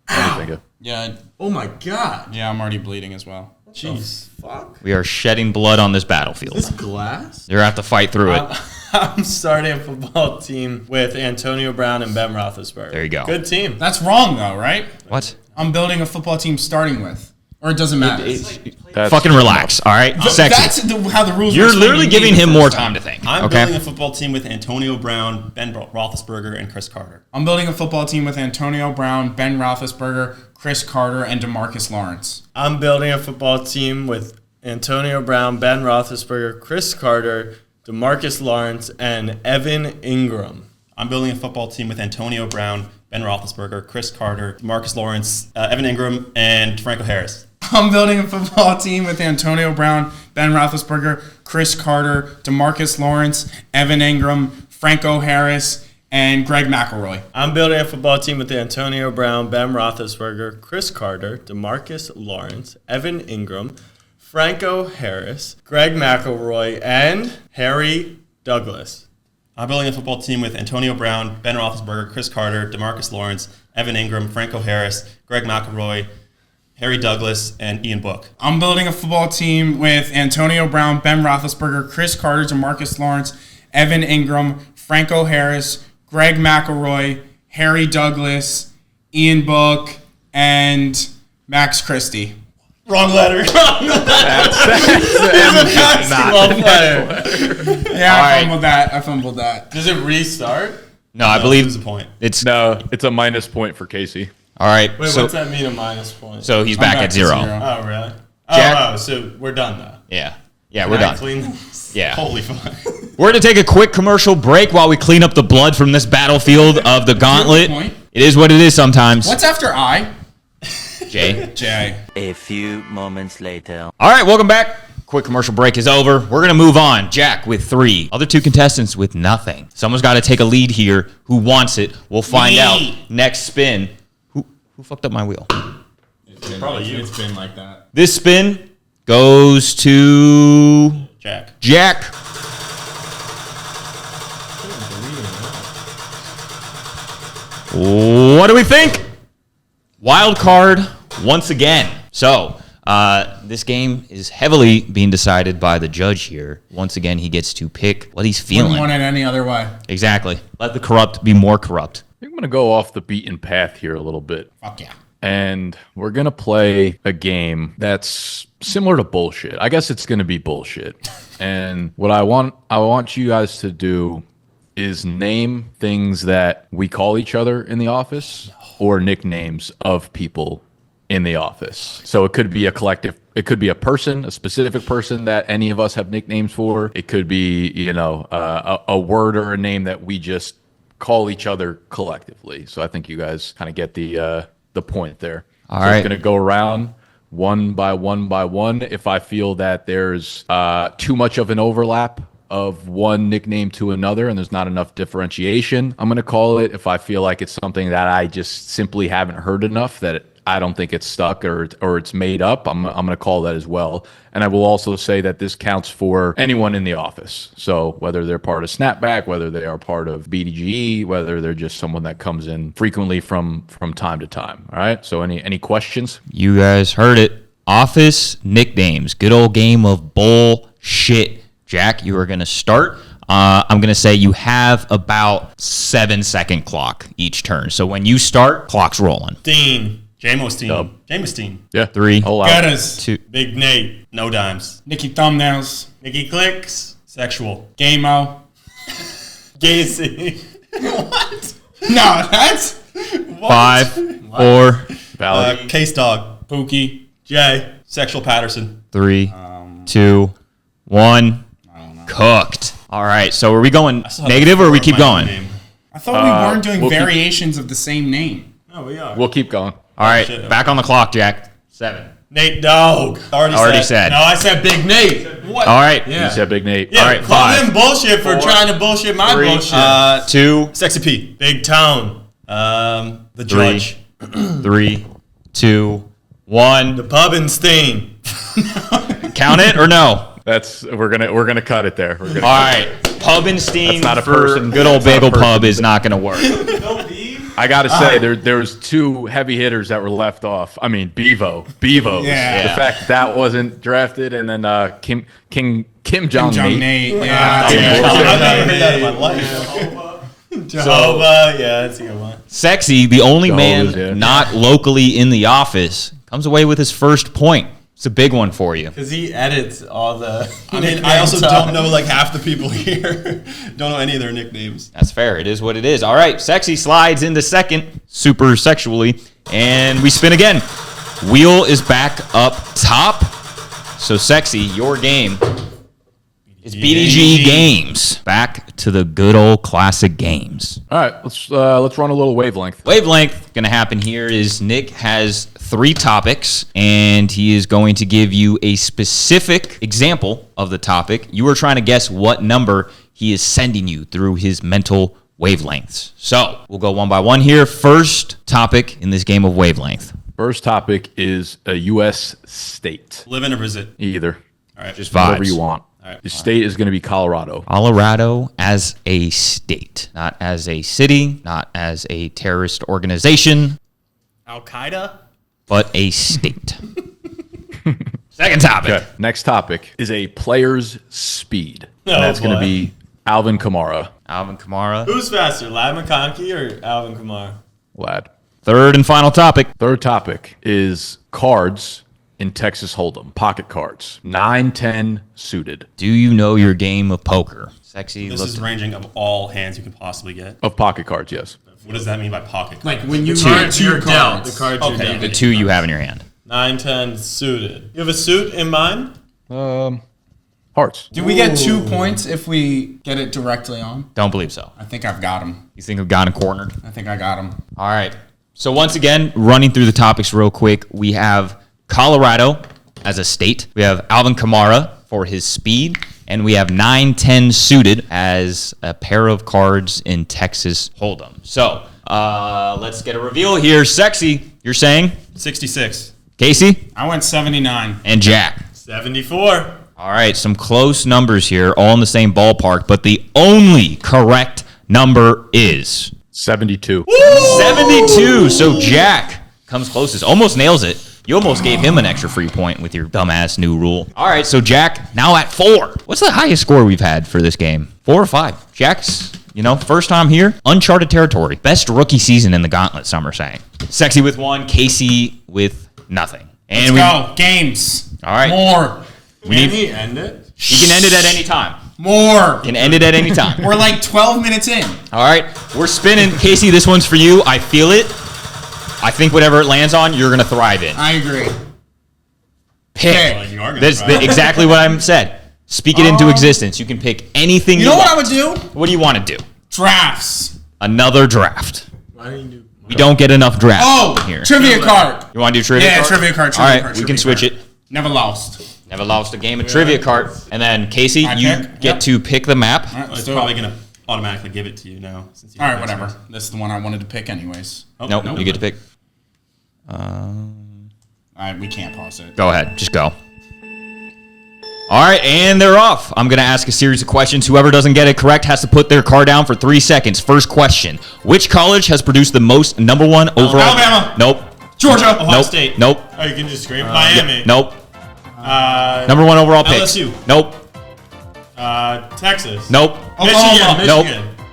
Speaker 4: What do you think of?
Speaker 3: Yeah,
Speaker 5: Oh my God.
Speaker 3: yeah, I'm already bleeding as well.
Speaker 5: Jeez. Fuck.
Speaker 1: We are shedding blood on this battlefield.
Speaker 5: This glass?
Speaker 1: You're going to have to fight through it.
Speaker 5: I'm starting a football team with Antonio Brown and Ben Roethlisberger.
Speaker 1: There you go.
Speaker 5: Good team.
Speaker 3: That's wrong though, right?
Speaker 1: What?
Speaker 3: I'm building a football team starting with, or it doesn't matter.
Speaker 4: That's
Speaker 1: Fucking relax, all right? Sexy.
Speaker 3: That's how the rules.
Speaker 1: You're
Speaker 3: were explained
Speaker 1: literally
Speaker 3: to me
Speaker 1: giving
Speaker 3: the
Speaker 1: him
Speaker 3: first
Speaker 1: more time to think.
Speaker 2: I'm
Speaker 1: Okay.
Speaker 2: building a football team with Antonio Brown, Ben Roethlisberger, and Chris Carter.
Speaker 3: I'm building a football team with Antonio Brown, Ben Roethlisberger, Chris Carter, and DeMarcus Lawrence.
Speaker 5: I'm building a football team with Antonio Brown, Ben Roethlisberger, Chris Carter, DeMarcus Lawrence, and Evan Ingram.
Speaker 2: I'm building a football team with Antonio Brown, Ben Roethlisberger, Chris Carter, Marcus Lawrence, Evan Ingram, and Franco Harris.
Speaker 3: I'm building a football team with Antonio Brown, Ben Roethlisberger, Chris Carter, DeMarcus Lawrence, Evan Ingram, Franco Harris, and Greg McElroy.
Speaker 5: I'm building a football team with Antonio Brown, Ben Roethlisberger, Chris Carter, DeMarcus Lawrence, Evan Ingram, Franco Harris, Greg McElroy, and Harry Douglas.
Speaker 2: I'm building a football team with Antonio Brown, Ben Roethlisberger, Chris Carter, DeMarcus Lawrence, Evan Ingram, Franco Harris, Greg McElroy, Harry Douglas, and Ian Book.
Speaker 3: I'm building a football team with Antonio Brown, Ben Roethlisberger, Chris Carter, DeMarcus Lawrence, Evan Ingram, Franco Harris, Greg McElroy, Harry Douglas, Ian Book, and Max Christie.
Speaker 2: Wrong letter.
Speaker 3: Yeah,
Speaker 1: All
Speaker 3: I
Speaker 1: right.
Speaker 3: fumbled that.
Speaker 5: Does it restart?
Speaker 1: No, I
Speaker 2: Lose
Speaker 1: believe
Speaker 2: a point.
Speaker 1: it's
Speaker 4: No, it's a minus point for Casey.
Speaker 1: all right.
Speaker 5: Wait,
Speaker 1: So
Speaker 5: what's that mean, a minus point?
Speaker 1: so he's
Speaker 3: I'm
Speaker 1: back
Speaker 3: back
Speaker 1: at
Speaker 3: to
Speaker 1: zero.
Speaker 3: zero.
Speaker 5: Oh, really?
Speaker 1: Jack?
Speaker 5: Oh, so we're done, though.
Speaker 1: Yeah. Yeah, we're
Speaker 5: Can I
Speaker 1: done.
Speaker 5: clean this?
Speaker 1: Yeah.
Speaker 2: Holy fuck.
Speaker 1: We're going to take a quick commercial break while we clean up the blood from this battlefield of the Gauntlet.
Speaker 3: point.
Speaker 1: It is what it is sometimes.
Speaker 3: What's after I?
Speaker 1: Jay?
Speaker 3: J.
Speaker 6: A few moments later.
Speaker 1: All right, welcome back. Quick commercial break is over. We're going to move on. Jack with 3. Other 2 contestants with nothing. Someone's got to take a lead here. Who wants it? We'll find
Speaker 3: Me.
Speaker 1: out next spin. Who fucked up my wheel?
Speaker 5: Probably you.
Speaker 3: It's been like that.
Speaker 1: This spin goes to
Speaker 2: Jack.
Speaker 1: Jack. What do we think? Wild card once again. So, this game is heavily being decided by the judge here. Once again, he gets to pick what he's
Speaker 3: Wouldn't
Speaker 1: feeling.
Speaker 3: want it any other way.
Speaker 1: Exactly. Let the corrupt be more corrupt.
Speaker 4: I think I'm going to go off the beaten path here a little bit.
Speaker 3: Fuck yeah.
Speaker 4: And we're going to play a game that's similar to bullshit. I guess it's going to be bullshit. And what I want you guys to do is name things that we call each other in the office or nicknames of people in the office. So it could be a collective, it could be a person, a specific person that any of us have nicknames for. It could be, a word or a name that we just call each other collectively. So I think you guys kind of get the point there.
Speaker 1: All
Speaker 4: so
Speaker 1: right.
Speaker 4: It's going to go around one by one. If I feel that there's too much of an overlap of one nickname to another and there's not enough differentiation, I'm going to call it. If I feel like it's something that I just simply haven't heard enough, that I don't think it's stuck or it's made up, I'm going to call that as well. And I will also say that this counts for anyone in the office. So whether they're part of Snapback, whether they are part of BDGE, whether they're just someone that comes in frequently from time to time. All right. So any questions?
Speaker 1: You guys heard it. Office nicknames. Good old game of bullshit. Jack, you are going to start. I'm going to say you have about 7-second clock each turn. So when you start, clock's rolling.
Speaker 5: Dean.
Speaker 2: Jamosteen. Jamosteen.
Speaker 4: Yeah.
Speaker 1: 3,
Speaker 4: Whole out.
Speaker 3: Gutters.
Speaker 1: 2.
Speaker 5: Big Nate.
Speaker 2: No dimes.
Speaker 3: Nicky Thumbnails.
Speaker 5: Nikki Clicks.
Speaker 2: Sexual.
Speaker 3: Game-O.
Speaker 5: Gacy.
Speaker 3: No, that's
Speaker 1: 5, 4,
Speaker 4: Valid.
Speaker 2: Case Dog.
Speaker 3: Pookie.
Speaker 5: Jay.
Speaker 2: Sexual Patterson.
Speaker 1: 3, 2, 1. Cooked. All right. So are we going
Speaker 2: I still have
Speaker 1: negative
Speaker 2: the
Speaker 1: or we
Speaker 2: four
Speaker 1: keep
Speaker 2: of my own
Speaker 1: going?
Speaker 2: name.
Speaker 3: I thought we weren't doing
Speaker 4: we'll keep-
Speaker 3: variations of the same name.
Speaker 5: Oh, we are.
Speaker 4: We'll keep going.
Speaker 1: All right.
Speaker 2: shit.
Speaker 1: Back on the clock, Jack. 7.
Speaker 5: Nate Dogg.
Speaker 1: Already said.
Speaker 5: No, I said Big Nate. What?
Speaker 1: All right.
Speaker 5: Yeah.
Speaker 4: You said Big Nate.
Speaker 5: Yeah,
Speaker 1: All right,
Speaker 5: call
Speaker 1: 5,
Speaker 5: him bullshit for
Speaker 1: 4,
Speaker 5: trying to bullshit my
Speaker 1: 3,
Speaker 5: bullshit.
Speaker 1: 2,
Speaker 2: Sexy P.
Speaker 5: Big Town.
Speaker 2: The
Speaker 1: 3,
Speaker 2: Judge.
Speaker 1: 3, 2, 1.
Speaker 5: The Pubbenstein.
Speaker 1: Count it or no?
Speaker 4: we're gonna cut it there.
Speaker 1: All right, Pub and Steam
Speaker 4: That's not a
Speaker 1: for
Speaker 4: person.
Speaker 1: good old
Speaker 4: That's not a
Speaker 1: Bagel
Speaker 4: person.
Speaker 1: Pub is not going to work.
Speaker 4: I gotta say, there was two heavy hitters that were left off. I mean, Bevo.
Speaker 3: Yeah.
Speaker 4: The fact that wasn't drafted, and then Kim Jong
Speaker 3: Nate.
Speaker 2: I've
Speaker 3: Yeah.
Speaker 2: never heard that in my life. Jehovah, yeah, that's a good one.
Speaker 1: Sexy, the only
Speaker 4: Jehovah's,
Speaker 1: man
Speaker 4: yeah.
Speaker 1: not locally in the office, comes away with his first point. It's a big one for you.
Speaker 5: Because he edits all the.
Speaker 2: I mean, I also don't know like half the people here. Don't know any of their nicknames.
Speaker 1: That's fair. It is what it is. All right, Sexy slides into second, super sexually, and we spin again. Wheel is back up top. So, Sexy, your game is BDGE Games. Back to the good old classic games.
Speaker 4: All right, let's run a little wavelength.
Speaker 1: Wavelength going to happen here is Nick has 3 topics, and he is going to give you a specific example of the topic. You are trying to guess what number he is sending you through his mental wavelengths. So we'll go one by one here. First topic in this game of wavelength.
Speaker 4: First topic is a U.S. state.
Speaker 2: Live in or visit?
Speaker 4: Either.
Speaker 2: All right.
Speaker 1: Just
Speaker 4: Whatever
Speaker 1: vibes.
Speaker 4: you want.
Speaker 2: All right.
Speaker 4: The state is going to be Colorado.
Speaker 1: Colorado as a state, not as a city, not as a terrorist organization,
Speaker 2: Al Qaeda?
Speaker 1: but a state. Second topic.
Speaker 4: Okay. Next topic is a player's speed.
Speaker 5: Oh,
Speaker 4: And that's going to
Speaker 5: boy.
Speaker 4: be Alvin Kamara.
Speaker 1: Alvin Kamara.
Speaker 5: Who's faster, Lad McConkey or Alvin Kamara?
Speaker 4: Lad.
Speaker 1: Third and final topic.
Speaker 4: Third topic is cards in Texas Hold'em. Pocket cards. 9-10 suited.
Speaker 1: Do you know your game of poker? Sexy.
Speaker 2: This
Speaker 1: look-
Speaker 2: is ranging of all hands you can possibly get.
Speaker 4: Of pocket cards, yes.
Speaker 2: What does that mean by pocket?
Speaker 3: Like when you
Speaker 5: Cards
Speaker 3: get
Speaker 5: you're
Speaker 3: two
Speaker 5: dealt.
Speaker 3: cards.
Speaker 5: The cards
Speaker 2: Okay.
Speaker 5: you're dealt.
Speaker 1: the 2 you have in your hand.
Speaker 5: 9-10 suited. You have a suit in mind?
Speaker 4: Hearts.
Speaker 3: Do we get 2 points if we get it directly on?
Speaker 1: Don't believe so.
Speaker 3: I think I've got him.
Speaker 1: You think I've gotten cornered?
Speaker 3: I think I got him.
Speaker 1: All right. So once again, running through the topics real quick, we have Colorado as a state. We have Alvin Kamara for his speed, and we have 9-10 suited as a pair of cards in Texas Hold'em. So let's get a reveal here. Sexy, you're saying
Speaker 2: 66.
Speaker 1: Casey
Speaker 3: I went 79.
Speaker 1: and Jack.
Speaker 5: 74.
Speaker 1: All right, some close numbers here, all in the same ballpark, but the only correct number is
Speaker 4: 72.
Speaker 1: 72. So Jack comes closest, almost nails it. You almost gave him an extra free point with your dumbass new rule. All right, so Jack now at 4. What's the highest score we've had for this game? 4 or 5? Jack's, first time here, uncharted territory. Best rookie season in the Gauntlet, some are saying. Sexy with 1, Casey with nothing. And
Speaker 3: Let's go. Games.
Speaker 1: All right.
Speaker 3: More.
Speaker 5: Can he end it?
Speaker 1: You can end it at any time.
Speaker 3: More.
Speaker 1: You can end it at any time.
Speaker 3: We're like 12 minutes in.
Speaker 1: All right, we're spinning. Casey, this one's for you. I feel it. I think whatever it lands on, you're going to thrive in.
Speaker 3: I agree.
Speaker 1: Pick.
Speaker 2: Well, you are gonna
Speaker 1: That's
Speaker 2: thrive.
Speaker 1: exactly what I said. Speak it into existence. You can pick anything
Speaker 3: You
Speaker 1: you
Speaker 3: know what
Speaker 1: want.
Speaker 3: I would do?
Speaker 1: What do you want to do?
Speaker 3: Drafts.
Speaker 1: Another draft.
Speaker 5: Why don't you do?
Speaker 1: We don't get enough drafts
Speaker 3: Oh,
Speaker 1: here.
Speaker 3: trivia card.
Speaker 1: You want to do trivia
Speaker 3: Yeah,
Speaker 1: card?
Speaker 3: trivia card.
Speaker 1: All
Speaker 3: Trivia
Speaker 1: right,
Speaker 3: card,
Speaker 1: we can
Speaker 3: trivia
Speaker 1: switch
Speaker 3: card.
Speaker 1: it.
Speaker 3: Never lost.
Speaker 1: Never lost a game of trivia card. And then, Casey,
Speaker 3: I
Speaker 1: you
Speaker 3: pick?
Speaker 1: get
Speaker 3: Yep.
Speaker 1: to pick the map.
Speaker 3: All right,
Speaker 2: It's
Speaker 3: let's do
Speaker 2: probably
Speaker 3: it.
Speaker 2: going to automatically give it to you now. Since you
Speaker 3: All right,
Speaker 2: have
Speaker 3: whatever.
Speaker 2: extras.
Speaker 3: This is the one I wanted to pick anyways.
Speaker 2: Oh,
Speaker 1: Nope,
Speaker 2: no.
Speaker 1: you get to pick.
Speaker 3: All right, we can't pause it.
Speaker 1: Go ahead. Just go. All right, and they're off. I'm going to ask a series of questions. Whoever doesn't get it correct has to put their card down for 3 seconds. First question. Which college has produced the most number 1 overall?
Speaker 3: Alabama.
Speaker 1: Nope.
Speaker 3: Georgia.
Speaker 2: Ohio
Speaker 1: Nope.
Speaker 2: State.
Speaker 1: Nope.
Speaker 5: Oh, you can just scream Miami.
Speaker 1: Nope.
Speaker 5: Uh,
Speaker 1: Number 1 overall pick.
Speaker 2: LSU.
Speaker 1: Nope.
Speaker 5: Texas.
Speaker 1: Nope.
Speaker 3: Oklahoma.
Speaker 1: Nope.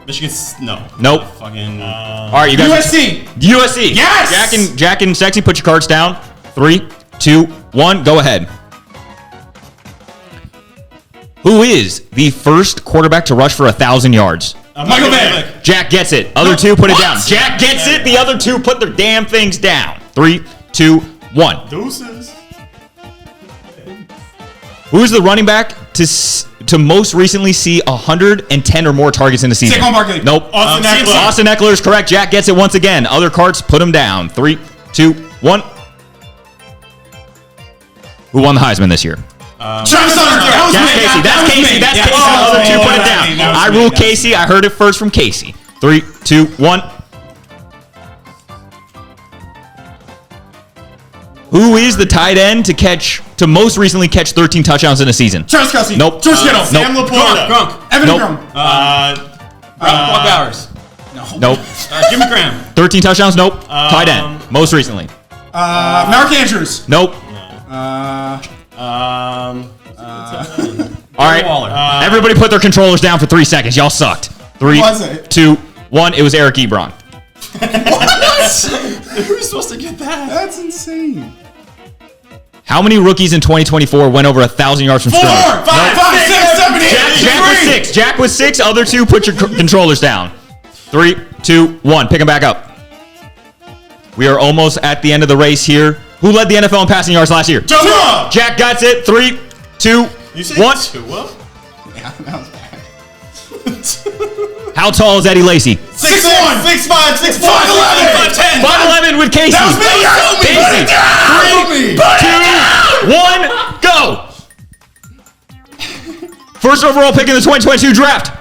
Speaker 2: Michigan. No.
Speaker 1: Nope.
Speaker 2: Fucking.
Speaker 1: All right, you guys.
Speaker 3: USC.
Speaker 1: USC.
Speaker 3: Yes!
Speaker 1: Jack and Sexy, put your cards down. 3, 2, 1. Go ahead. Who is the first quarterback to rush for 1,000 yards?
Speaker 3: Michael Vick.
Speaker 1: Jack gets it. Other 2, put it
Speaker 3: What?
Speaker 1: down. Jack gets it. The other 2, put their damn things down. 3, 2, 1.
Speaker 5: Deuces.
Speaker 1: Who is the running back to most recently see 110 or more targets in the season?
Speaker 3: Saquon Barkley.
Speaker 1: Nope.
Speaker 3: Austin Eckler.
Speaker 1: Austin Eckler is correct. Jack gets it once again. Other cards, put them down. 3, 2, 1. Who won the Heisman this year?
Speaker 3: Travis Hunter. That was
Speaker 1: That's
Speaker 3: me.
Speaker 1: Casey. That's Casey.
Speaker 3: me.
Speaker 1: That's
Speaker 3: Yeah.
Speaker 1: Casey.
Speaker 3: Oh,
Speaker 1: Other 2,
Speaker 3: yeah,
Speaker 1: put it
Speaker 3: that was me.
Speaker 1: down.
Speaker 3: That
Speaker 1: I
Speaker 3: was me.
Speaker 1: rule
Speaker 3: That was
Speaker 1: Casey. I heard it first from Casey. 3, 2, 1. Who is the tight end to catch to most recently catch 13 touchdowns in a season?
Speaker 3: Travis Kelce.
Speaker 1: Nope.
Speaker 3: George Kittle.
Speaker 1: Nope.
Speaker 5: Sam Laporta.
Speaker 2: Gronk.
Speaker 3: Evan
Speaker 1: Nope.
Speaker 3: Ingram.
Speaker 2: Brock Bowers.
Speaker 1: Nope.
Speaker 2: Jimmy Graham.
Speaker 1: 13 touchdowns? Nope. Tight end. Most recently.
Speaker 3: Mark Andrews.
Speaker 1: Nope. All right.
Speaker 2: Waller.
Speaker 1: Everybody put their controllers down for 3 seconds. Y'all sucked. 3,
Speaker 3: was it?
Speaker 1: 2, 1. It was Eric Ebron.
Speaker 2: Who's supposed to get that?
Speaker 3: That's insane.
Speaker 1: How many rookies in 2024 went over 1,000 yards from
Speaker 3: 4,
Speaker 1: scrimmage?
Speaker 3: 5, 6, 7, 8,
Speaker 1: Jack was 6. Jack was 6. Other 2, put your controllers down. 3, 2, 1. Pick them back up. We are almost at the end of the race here. Who led the NFL in passing yards last year?
Speaker 3: Tua.
Speaker 1: Jack got it. 3, 2,
Speaker 5: You said
Speaker 1: 1.
Speaker 5: Tua?
Speaker 3: Yeah, that was bad.
Speaker 1: How tall is Eddie Lacy?
Speaker 3: 6'1",
Speaker 5: 6'5", 6'4",
Speaker 3: 5'11",
Speaker 5: 10.
Speaker 1: 5'11" with Casey.
Speaker 3: That was me.
Speaker 1: Casey. 3, 2, 1, go. First overall pick in the 2022 draft.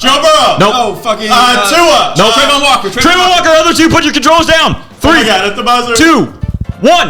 Speaker 5: Joe Burrow.
Speaker 1: Nope.
Speaker 2: Oh, fucking.
Speaker 5: Tua.
Speaker 1: Nope.
Speaker 2: Trayvon Walker.
Speaker 1: Trayvon Walker. Other 2, put your controls down.
Speaker 5: Oh
Speaker 1: 3,
Speaker 5: my God, at the buzzer.
Speaker 1: 2, 1.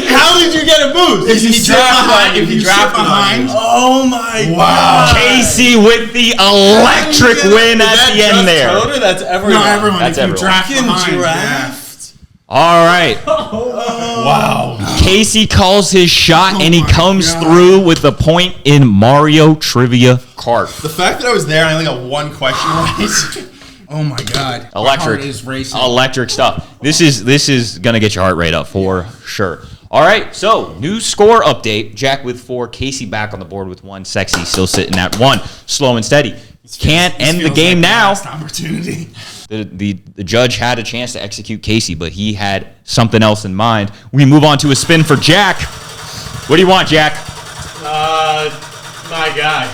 Speaker 5: How did you get a boost?
Speaker 3: If you draft behind.
Speaker 5: Oh my God.
Speaker 1: Casey with the electric win at the end there.
Speaker 5: Coder? That's everyone.
Speaker 3: No, everyone.
Speaker 1: That's
Speaker 3: if you
Speaker 1: everyone.
Speaker 3: draft
Speaker 5: Fucking
Speaker 3: behind.
Speaker 5: draft.
Speaker 1: All right.
Speaker 5: Wow.
Speaker 1: Casey calls his shot, and he
Speaker 3: my
Speaker 1: comes
Speaker 3: God.
Speaker 1: through with the point in Mario Trivia Kart.
Speaker 2: The fact that I was there and I only got one question right.
Speaker 3: Oh my God. My
Speaker 1: Electric.
Speaker 3: heart is racing.
Speaker 1: Electric stuff. This is going to get your heart rate up for sure. All right, so new score update. Jack with 4, Casey back on the board with 1, Sexy still sitting at 1, slow and steady. Can't end the
Speaker 3: Feels
Speaker 1: game
Speaker 3: like
Speaker 1: now.
Speaker 3: last opportunity.
Speaker 1: The judge had a chance to execute Casey, but he had something else in mind. We move on to a spin for Jack. What do you want, Jack?
Speaker 5: My guy.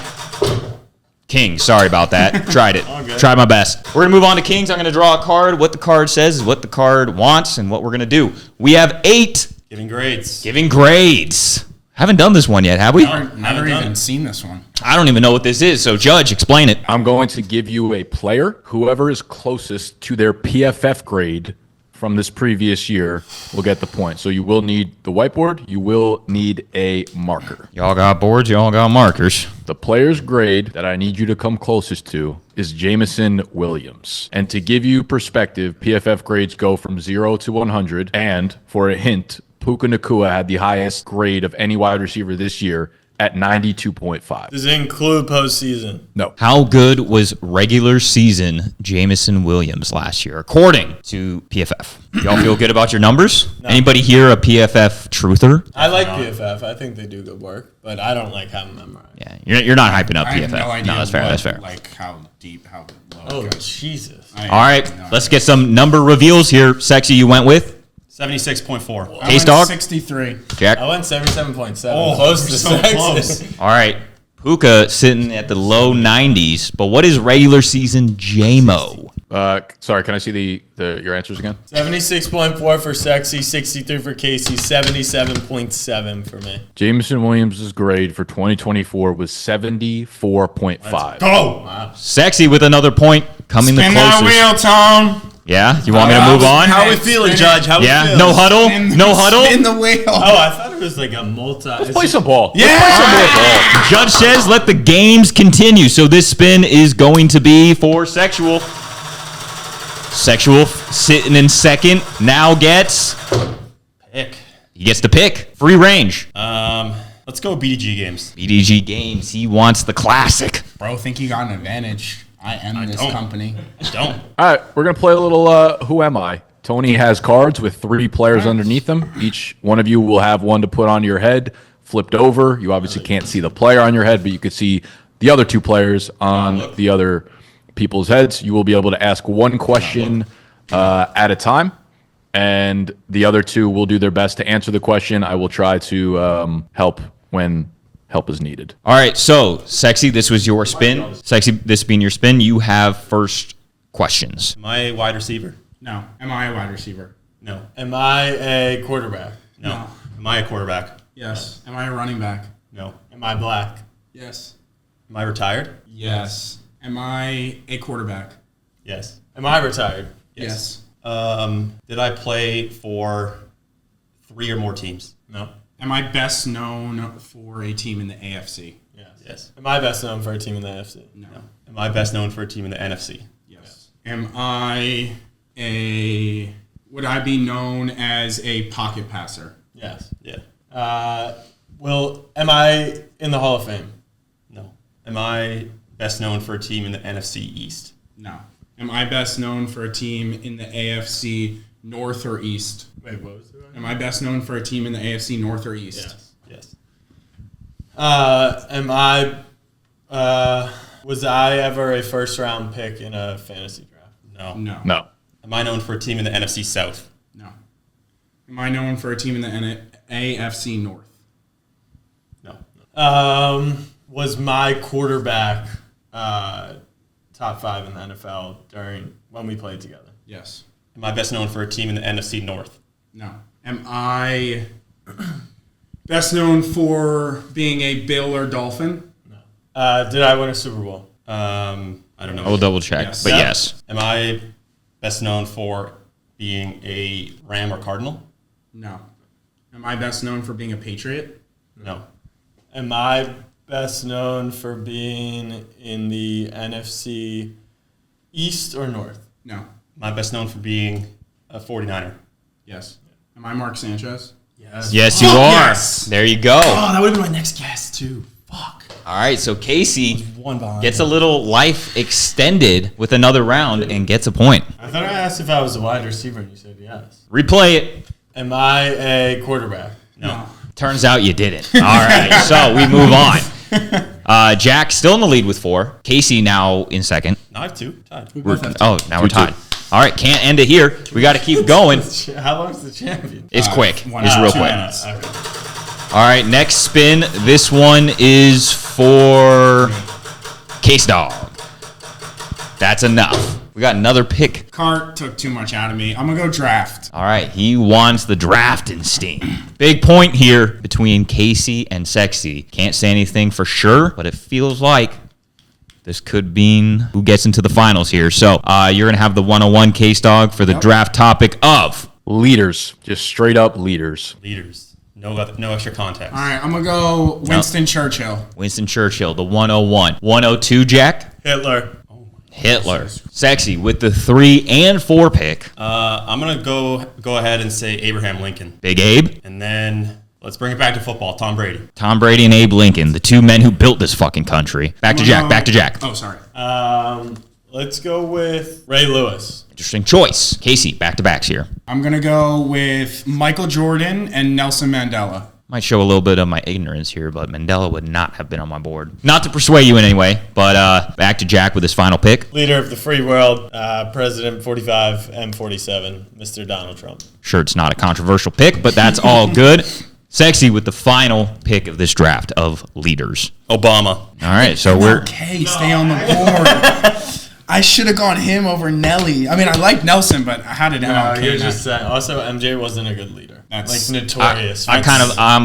Speaker 1: Kings. Sorry about that. Tried it.
Speaker 5: good.
Speaker 1: Tried my best. We're going to move on to Kings. I'm going to draw a card. What the card says is what the card wants and what we're going to do. We have 8
Speaker 2: Giving grades.
Speaker 1: giving grades. Haven't done this one yet, have we?
Speaker 3: Never even seen this one.
Speaker 1: I don't even know what this is. So, Judge, explain it.
Speaker 4: I'm going to give you a player. Whoever is closest to their PFF grade from this previous year will get the point. So you will need the whiteboard. You will need a marker.
Speaker 1: Y'all got boards. Y'all got markers.
Speaker 4: The player's grade that I need you to come closest to is Jameson Williams. And to give you perspective, PFF grades go from 0 to 100. And for a hint, Puka Nacua had the highest grade of any wide receiver this year at 92.5.
Speaker 5: Does it include postseason?
Speaker 4: No.
Speaker 1: How good was regular season Jameson Williams last year, according to PFF? Y'all feel good about your numbers? Anybody here a PFF truther?
Speaker 5: I like PFF. I think they do good work, but I don't like having them memorized.
Speaker 1: Yeah, you're not hyping up
Speaker 3: I
Speaker 1: PFF.
Speaker 3: have no idea.
Speaker 1: that's fair.
Speaker 3: what,
Speaker 1: That's fair.
Speaker 3: Like how deep, how low.
Speaker 5: Oh,
Speaker 3: it goes.
Speaker 5: Jesus.
Speaker 3: I
Speaker 1: All right,
Speaker 3: have no
Speaker 1: let's
Speaker 3: idea.
Speaker 1: get some number reveals here. Sexy, you went with
Speaker 2: 76.4.
Speaker 3: I
Speaker 1: Case
Speaker 3: went
Speaker 1: Dog?
Speaker 3: 63.
Speaker 1: Jack.
Speaker 5: I went 77.7.
Speaker 2: Oh,
Speaker 5: close to
Speaker 2: we're so
Speaker 5: 6.
Speaker 2: close.
Speaker 1: All right, Puka sitting at the low 90s. But what is regular season JMO?
Speaker 4: Sorry, can I see your answers again?
Speaker 5: 76.4 for Sexy, 63 for Casey, 77.7 for me.
Speaker 4: Jameson Williams' grade for 2024 was 74.5.
Speaker 2: Go!
Speaker 1: Sexy with another point, coming
Speaker 3: Spin
Speaker 1: the
Speaker 3: that
Speaker 1: closest.
Speaker 3: wheel, Tone.
Speaker 1: Yeah, you want me to move on?
Speaker 2: How are we feeling, Judge? How we
Speaker 1: Yeah,
Speaker 2: feeling?
Speaker 1: no huddle, no huddle.
Speaker 3: Spin the wheel.
Speaker 5: Oh, I thought it was like a multi.
Speaker 4: Play some ball.
Speaker 3: Yeah.
Speaker 4: Let's play some more ball.
Speaker 1: Judge says let the games continue. So this spin is going to be for Sexual. Sexual sitting in second now gets.
Speaker 2: Pick.
Speaker 1: He gets to pick. Free range.
Speaker 2: Let's go BDG games.
Speaker 1: BDG games. He wants the classic.
Speaker 3: Bro, think you got an advantage. I am this
Speaker 2: don't.
Speaker 3: company.
Speaker 2: Don't.
Speaker 4: All right, we're going to play a little Who Am I? Tony has cards with 3 players underneath them. Each one of you will have one to put on your head, flipped over. You obviously can't see the player on your head, but you can see the other 2 players on the other people's heads. You will be able to ask one question at a time, and the other 2 will do their best to answer the question. I will try to help when help is needed.
Speaker 1: All right, so Sexy, this was your spin. Sexy, this being your spin, you have first questions.
Speaker 2: Am I a wide receiver?
Speaker 3: No. Am I a wide receiver?
Speaker 2: No.
Speaker 5: Am I a quarterback?
Speaker 2: No. Am I a quarterback?
Speaker 3: Yes. Am I a running back?
Speaker 2: No.
Speaker 5: Am I black?
Speaker 3: Yes.
Speaker 2: Am I retired?
Speaker 3: Yes. Am I a quarterback?
Speaker 2: Yes.
Speaker 5: Am I retired?
Speaker 3: Yes.
Speaker 2: Did I play for 3 or more teams?
Speaker 5: No.
Speaker 3: Am I best known for a team in the AFC?
Speaker 2: Yes.
Speaker 5: Am I best known for a team in the AFC?
Speaker 3: No.
Speaker 2: Am I best known for a team in the NFC?
Speaker 3: Yes. Am I would I be known as a pocket passer?
Speaker 5: Yes.
Speaker 2: Yeah.
Speaker 5: Am I in the Hall of Fame?
Speaker 2: No. Am I best known for a team in the NFC East?
Speaker 3: No. Am I best known for a team in the AFC North or East?
Speaker 5: Wait, what was it?
Speaker 3: Am I best known for a team in the AFC North or East?
Speaker 2: Yes.
Speaker 5: Was I ever a first round pick in a fantasy draft?
Speaker 2: No.
Speaker 4: No.
Speaker 2: Am I known for a team in the NFC South?
Speaker 3: No. Am I known for a team in the AFC North?
Speaker 2: No.
Speaker 5: Was my quarterback top 5 in the NFL during when we played together?
Speaker 3: Yes.
Speaker 2: Am I best known for a team in the NFC North?
Speaker 3: No. Am I best known for being a Bill or Dolphin?
Speaker 5: No. Did I win a Super Bowl?
Speaker 2: I don't know.
Speaker 1: I will double check,
Speaker 3: Yes.
Speaker 1: but
Speaker 5: Yeah.
Speaker 1: yes.
Speaker 2: Am I best known for being a Ram or Cardinal?
Speaker 3: No. Am I best known for being a Patriot?
Speaker 2: No.
Speaker 5: Am I best known for being in the NFC East or North?
Speaker 3: No.
Speaker 2: Am I best known for being a 49er?
Speaker 3: Yes. Am I Mark Sanchez?
Speaker 5: Yes.
Speaker 1: Yes, you
Speaker 3: Oh,
Speaker 1: are.
Speaker 3: yes.
Speaker 1: There you go.
Speaker 2: that would have been my next guess, too. Fuck.
Speaker 1: All right, so Casey
Speaker 2: One behind.
Speaker 1: gets a little life extended with another round and gets a point.
Speaker 5: I thought I asked if I was a wide receiver and you said yes.
Speaker 1: Replay it.
Speaker 5: Am I a quarterback?
Speaker 2: No.
Speaker 1: Turns out you didn't. All right, so we move on. Jack still in the lead with 4. Casey now in second.
Speaker 2: No, I have 2. Tied.
Speaker 1: Now we're tied. All right, can't end it here. We got to keep going.
Speaker 5: How long's the champion?
Speaker 1: It's quick.
Speaker 3: one
Speaker 1: It's
Speaker 3: hour,
Speaker 1: real
Speaker 3: 2
Speaker 1: quick.
Speaker 3: minutes.
Speaker 5: Okay.
Speaker 1: All right, next spin. This one is for Case Dog. That's enough. We got another pick.
Speaker 3: Cart took too much out of me. I'm going to go draft.
Speaker 1: All right, he wants the draft instinct. Big point here between Casey and Sexy. Can't say anything for sure, but it feels like this could mean who gets into the finals here. So you're going to have the 101 Case Dog for the draft topic of
Speaker 4: Leaders. Just straight up leaders.
Speaker 2: Leaders. No extra context.
Speaker 3: All right, I'm going to go Winston Churchill.
Speaker 1: Winston Churchill, the 101. 102, Jack?
Speaker 5: Hitler.
Speaker 1: Hitler. Sexy with the 3 and 4 pick.
Speaker 2: I'm going to go ahead and say Abraham Lincoln.
Speaker 1: Big Abe.
Speaker 2: And then let's bring it back to football. Tom Brady.
Speaker 1: Tom Brady and Abe Lincoln, the 2 men who built this fucking country. Back to Jack, back to Jack.
Speaker 3: Oh, sorry.
Speaker 5: Let's go with Ray Lewis.
Speaker 1: Interesting choice. Casey, back to backs here.
Speaker 3: I'm going to go with Michael Jordan and Nelson Mandela.
Speaker 1: Might show a little bit of my ignorance here, but Mandela would not have been on my board. Not to persuade you in any way, but back to Jack with his final pick.
Speaker 5: Leader of the free world, President 45 M47, Mr. Donald Trump.
Speaker 1: Sure, it's not a controversial pick, but that's all good. Sexy with the final pick of this draft of leaders.
Speaker 2: Obama.
Speaker 1: All right, so we're...
Speaker 3: Okay, stay on the board. I should have gone him over Nelly. I mean, I like Nelson, but how did MLK?
Speaker 5: You're just saying. Also, MJ wasn't a good leader.
Speaker 3: That's-
Speaker 5: like notorious.
Speaker 1: I'm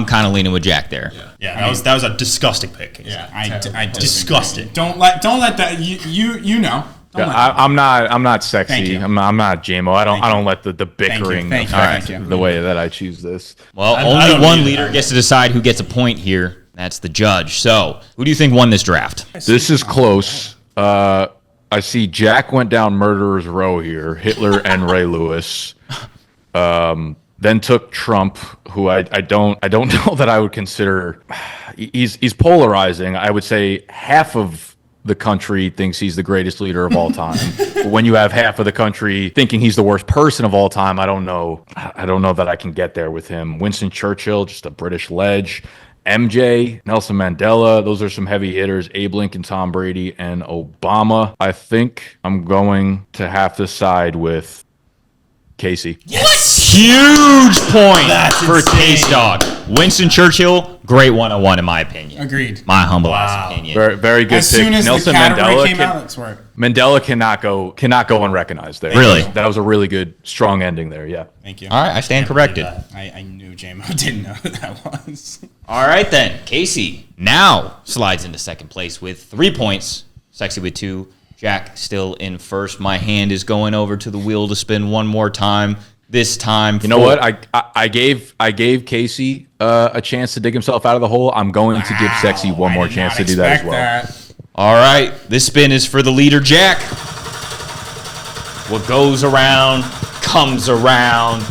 Speaker 1: kind of leaning with Jack there.
Speaker 2: Yeah, that was a disgusting pick.
Speaker 5: Yeah,
Speaker 3: I
Speaker 2: Disgusting.
Speaker 3: Don't let that you know. Don't let that.
Speaker 4: I'm not sexy.
Speaker 3: Thank you.
Speaker 4: I'm not JMO. I don't let the bickering
Speaker 3: Thank you.
Speaker 4: affect
Speaker 3: Thank you.
Speaker 4: the way that I choose this.
Speaker 1: Well,
Speaker 5: I
Speaker 1: only
Speaker 5: don't
Speaker 1: one
Speaker 5: either.
Speaker 1: leader gets to decide who gets a point here. That's the judge. So, who do you think won this draft?
Speaker 4: This is close. I see Jack went down murderer's row here. Hitler and Ray Lewis. Then took Trump, who I don't know that I would consider. He's polarizing. I would say half of the country thinks he's the greatest leader of all time. But when you have half of the country thinking he's the worst person of all time, I don't know that I can get there with him. Winston Churchill, just a British ledge. MJ, Nelson Mandela, those are some heavy hitters. Abe Lincoln, Tom Brady, and Obama. I think I'm going to have to side with Casey.
Speaker 1: Huge point for Case Dog. Winston Churchill, great 101 in my opinion.
Speaker 3: Agreed.
Speaker 1: My humble ass opinion.
Speaker 4: Very, very good
Speaker 3: As
Speaker 4: pick.
Speaker 3: soon as
Speaker 4: Nelson
Speaker 3: the category
Speaker 4: Mandela
Speaker 3: came out, that's where.
Speaker 4: Mandela cannot go unrecognized there.
Speaker 1: Really?
Speaker 4: That was a really good, strong ending there. Yeah.
Speaker 3: Thank you.
Speaker 1: All right, I stand corrected.
Speaker 3: I knew JMO didn't know who that was.
Speaker 1: All right then, Casey now slides into second place with 3 points. Sexy with 2, Jack still in first. My hand is going over to the wheel to spin one more time. This time,
Speaker 4: You know what? I gave Casey a chance to dig himself out of the hole. I'm going to give Sexy one more chance to do that as well.
Speaker 1: All right, this spin is for the leader, Jack. What goes around comes around.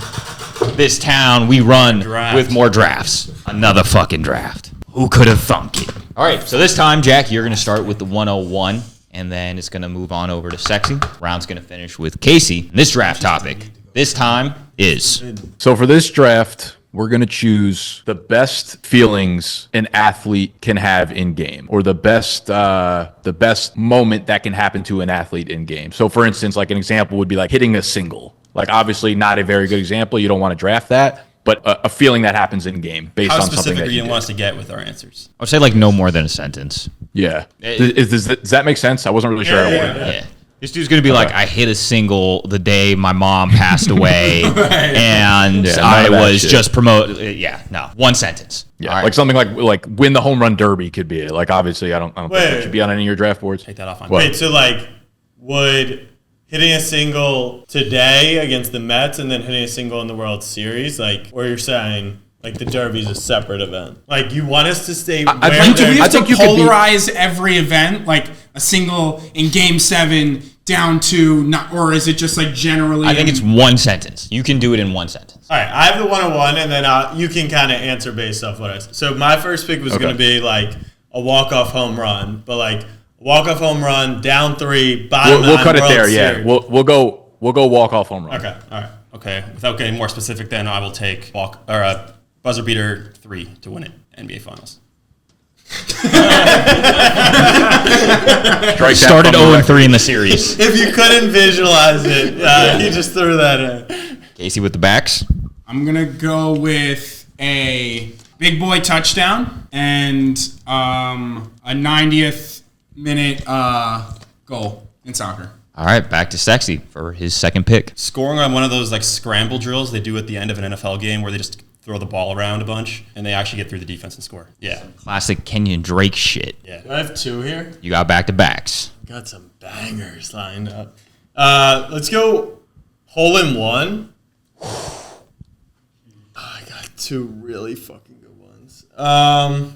Speaker 1: This town, we run with more drafts. Another fucking draft. Who could have thunk it? All right, so this time, Jack, you're going to start with the 101, and then it's going to move on over to Sexy. Round's going to finish with Casey. This draft topic this time is...
Speaker 4: So for this draft, we're going to choose the best feelings an athlete can have in game, or the best moment that can happen to an athlete in game. So for instance, like an example would be like hitting a single. Like obviously not a very good example. You don't want to draft that, but a feeling that happens in game based
Speaker 2: How
Speaker 4: on something
Speaker 2: specific
Speaker 4: that
Speaker 2: do
Speaker 4: you
Speaker 2: you
Speaker 4: did.
Speaker 2: want us to get with our answers?
Speaker 1: I would say like no more than a sentence.
Speaker 4: Yeah. Does that make sense? I wasn't really sure.
Speaker 1: Yeah. This dude's going to be like, I hit a single the day my mom passed away, and
Speaker 4: Yeah, none
Speaker 1: I
Speaker 4: of that
Speaker 1: was
Speaker 4: shit.
Speaker 1: just promoted. Yeah, no. One sentence.
Speaker 4: Yeah,
Speaker 1: All right.
Speaker 4: like something like win the home run derby could be it. Like obviously, I don't think
Speaker 5: Wait.
Speaker 4: that should be on any of your draft boards.
Speaker 2: Take that off on.
Speaker 4: What?
Speaker 5: Wait, so like, would hitting a single today against the Mets and then hitting a single in the World Series, like, or you're saying like the Derby's a separate event? Like, you want us to stay?
Speaker 4: I
Speaker 5: where
Speaker 4: think-
Speaker 3: Do we
Speaker 5: they're-
Speaker 3: have to
Speaker 4: think you could be-
Speaker 3: polarize every event, like a single in Game 7 down to not, or is it just like generally?
Speaker 1: I think it's one sentence. You can do it in one sentence.
Speaker 5: All right, I have the 101, and then you can kind of answer based off what I said. So my first pick was going to be like a walk-off home run, but like walk-off home run, down 3, bottom
Speaker 4: We'll
Speaker 5: 9
Speaker 4: cut it
Speaker 5: World
Speaker 4: there. Yeah,
Speaker 5: Series.
Speaker 4: we'll go walk off home run.
Speaker 5: Okay, all right.
Speaker 2: Okay, without getting more specific, then I will take buzzer beater 3 to win it NBA Finals.
Speaker 4: Strike that
Speaker 1: Started
Speaker 4: from the record.
Speaker 1: 0-3 in the series.
Speaker 5: If you couldn't visualize it, he just threw that in.
Speaker 1: Casey with the backs.
Speaker 3: I'm gonna go with a big boy touchdown and a 90th minute goal in soccer.
Speaker 1: All right, back to Sexy for his second pick.
Speaker 2: Scoring on one of those like scramble drills they do at the end of an NFL game where they just throw the ball around a bunch and they actually get through the defense and score. Yeah.
Speaker 1: Classic Kenyon Drake shit.
Speaker 2: Yeah.
Speaker 5: Do I have 2 here?
Speaker 1: You got back to backs.
Speaker 5: Got some bangers lined up. Let's go hole in one. I got 2 really fucking good ones.